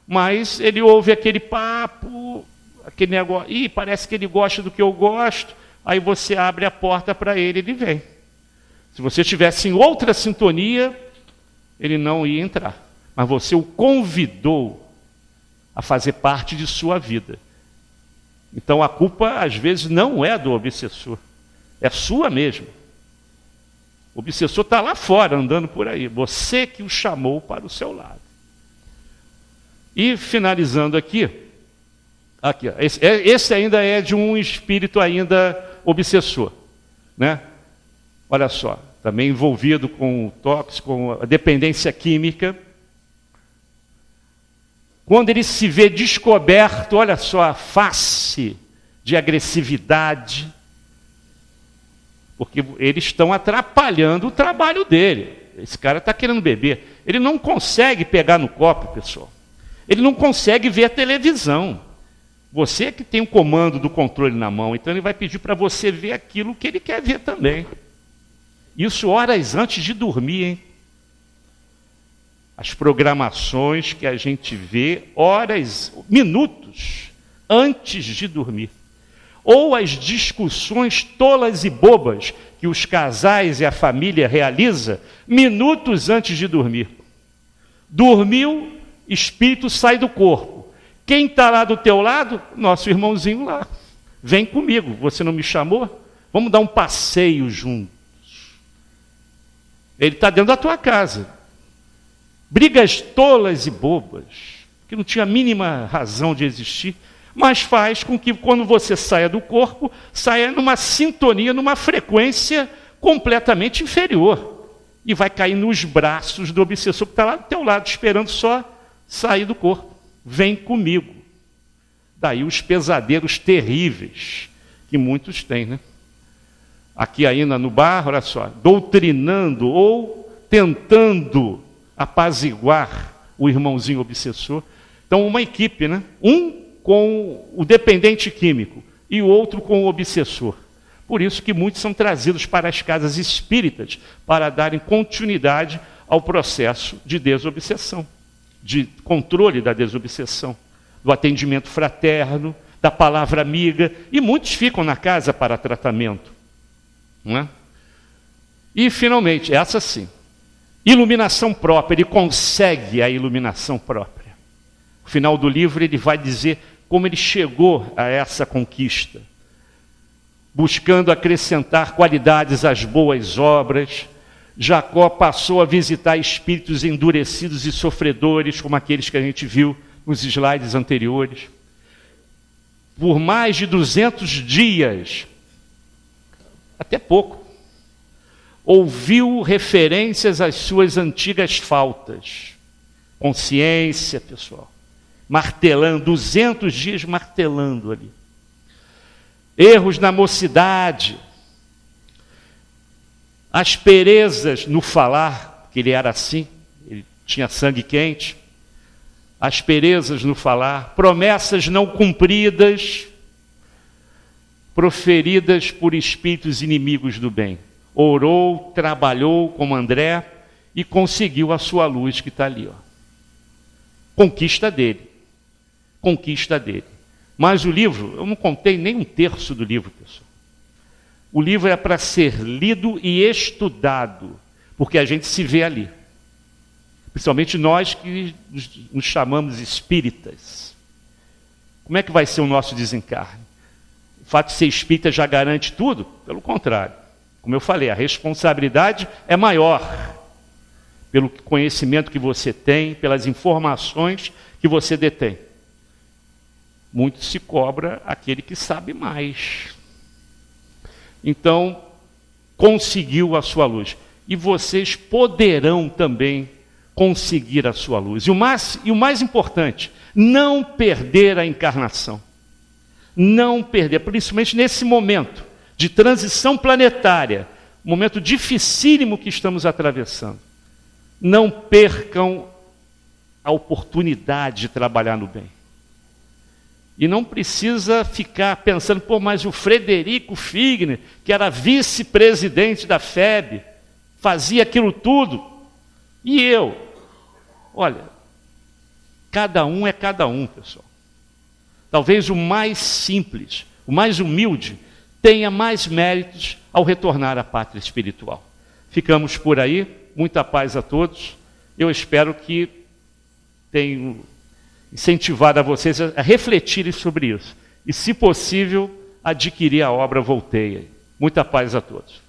mas ele ouve aquele papo, aquele negócio, ih, parece que ele gosta do que eu gosto, aí você abre a porta para ele, ele vem. Se você estivesse em outra sintonia, ele não ia entrar. Mas você o convidou a fazer parte de sua vida. Então a culpa, às vezes, não é do obsessor, é sua mesmo. O obsessor está lá fora, andando por aí. Você que o chamou para o seu lado. E finalizando aqui ó, esse ainda é de um espírito ainda obsessor. Né? Olha só, também envolvido com o tóxico, com a dependência química. Quando ele se vê descoberto, olha só a face de agressividade, porque eles estão atrapalhando o trabalho dele. Esse cara está querendo beber. Ele não consegue pegar no copo, pessoal. Ele não consegue ver a televisão. Você é que tem o comando do controle na mão, então ele vai pedir para você ver aquilo que ele quer ver também. Isso horas antes de dormir, hein? As programações que a gente vê horas, minutos antes de dormir. Ou as discussões tolas e bobas que os casais e a família realizam minutos antes de dormir. Dormiu, espírito sai do corpo. Quem está lá do teu lado? Nosso irmãozinho lá. Vem comigo, você não me chamou? Vamos dar um passeio juntos. Ele está dentro da tua casa. Brigas tolas e bobas, que não tinha a mínima razão de existir, mas faz com que quando você saia do corpo, saia numa sintonia, numa frequência completamente inferior. E vai cair nos braços do obsessor que está lá do teu lado, esperando só sair do corpo. Vem comigo. Daí os pesadelos terríveis que muitos têm, né? Aqui ainda no bar, olha só, doutrinando ou tentando apaziguar o irmãozinho obsessor. Então, uma equipe, né? Um com o dependente químico e o outro com o obsessor, Por isso que muitos são trazidos para as casas espíritas para darem continuidade ao processo de desobsessão, de controle da desobsessão, do atendimento fraterno, da palavra amiga, e muitos ficam na casa para tratamento. Não é? E, finalmente, essa sim, iluminação própria, ele consegue a iluminação própria. No final do livro ele vai dizer como ele chegou a essa conquista, buscando acrescentar qualidades às boas obras. Jacó passou a visitar espíritos endurecidos e sofredores, como aqueles que a gente viu nos slides anteriores. Por mais de 200 dias, até pouco, ouviu referências às suas antigas faltas. Consciência, pessoal. Martelando, 200 dias martelando ali. Erros na mocidade. Asperezas no falar, que ele era assim, ele tinha sangue quente. Asperezas no falar, promessas não cumpridas, proferidas por espíritos inimigos do bem. Orou, trabalhou como André e conseguiu a sua luz que está ali. Ó. Conquista dele. Conquista dele. Mas o livro, eu não contei nem um terço do livro, pessoal. O livro é para ser lido e estudado, porque a gente se vê ali. Principalmente nós que nos chamamos espíritas. Como é que vai ser o nosso desencarne? O fato de ser espírita já garante tudo? Pelo contrário. Como eu falei, a responsabilidade é maior pelo conhecimento que você tem, pelas informações que você detém. Muito se cobra aquele que sabe mais. Então, conseguiu a sua luz. E vocês poderão também conseguir a sua luz. E o mais importante, não perder a encarnação. Não perder, principalmente nesse momento de transição planetária, momento dificílimo que estamos atravessando. Não percam a oportunidade de trabalhar no bem. E não precisa ficar pensando, pô, mas o Frederico Figner, que era vice-presidente da FEB, fazia aquilo tudo. E eu? Olha, cada um é cada um, pessoal. Talvez o mais simples, o mais humilde, tenha mais méritos ao retornar à pátria espiritual. Ficamos por aí, muita paz a todos. Eu espero que tenham incentivado a vocês a refletirem sobre isso. E, se possível, adquirir a obra Voltei. Muita paz a todos.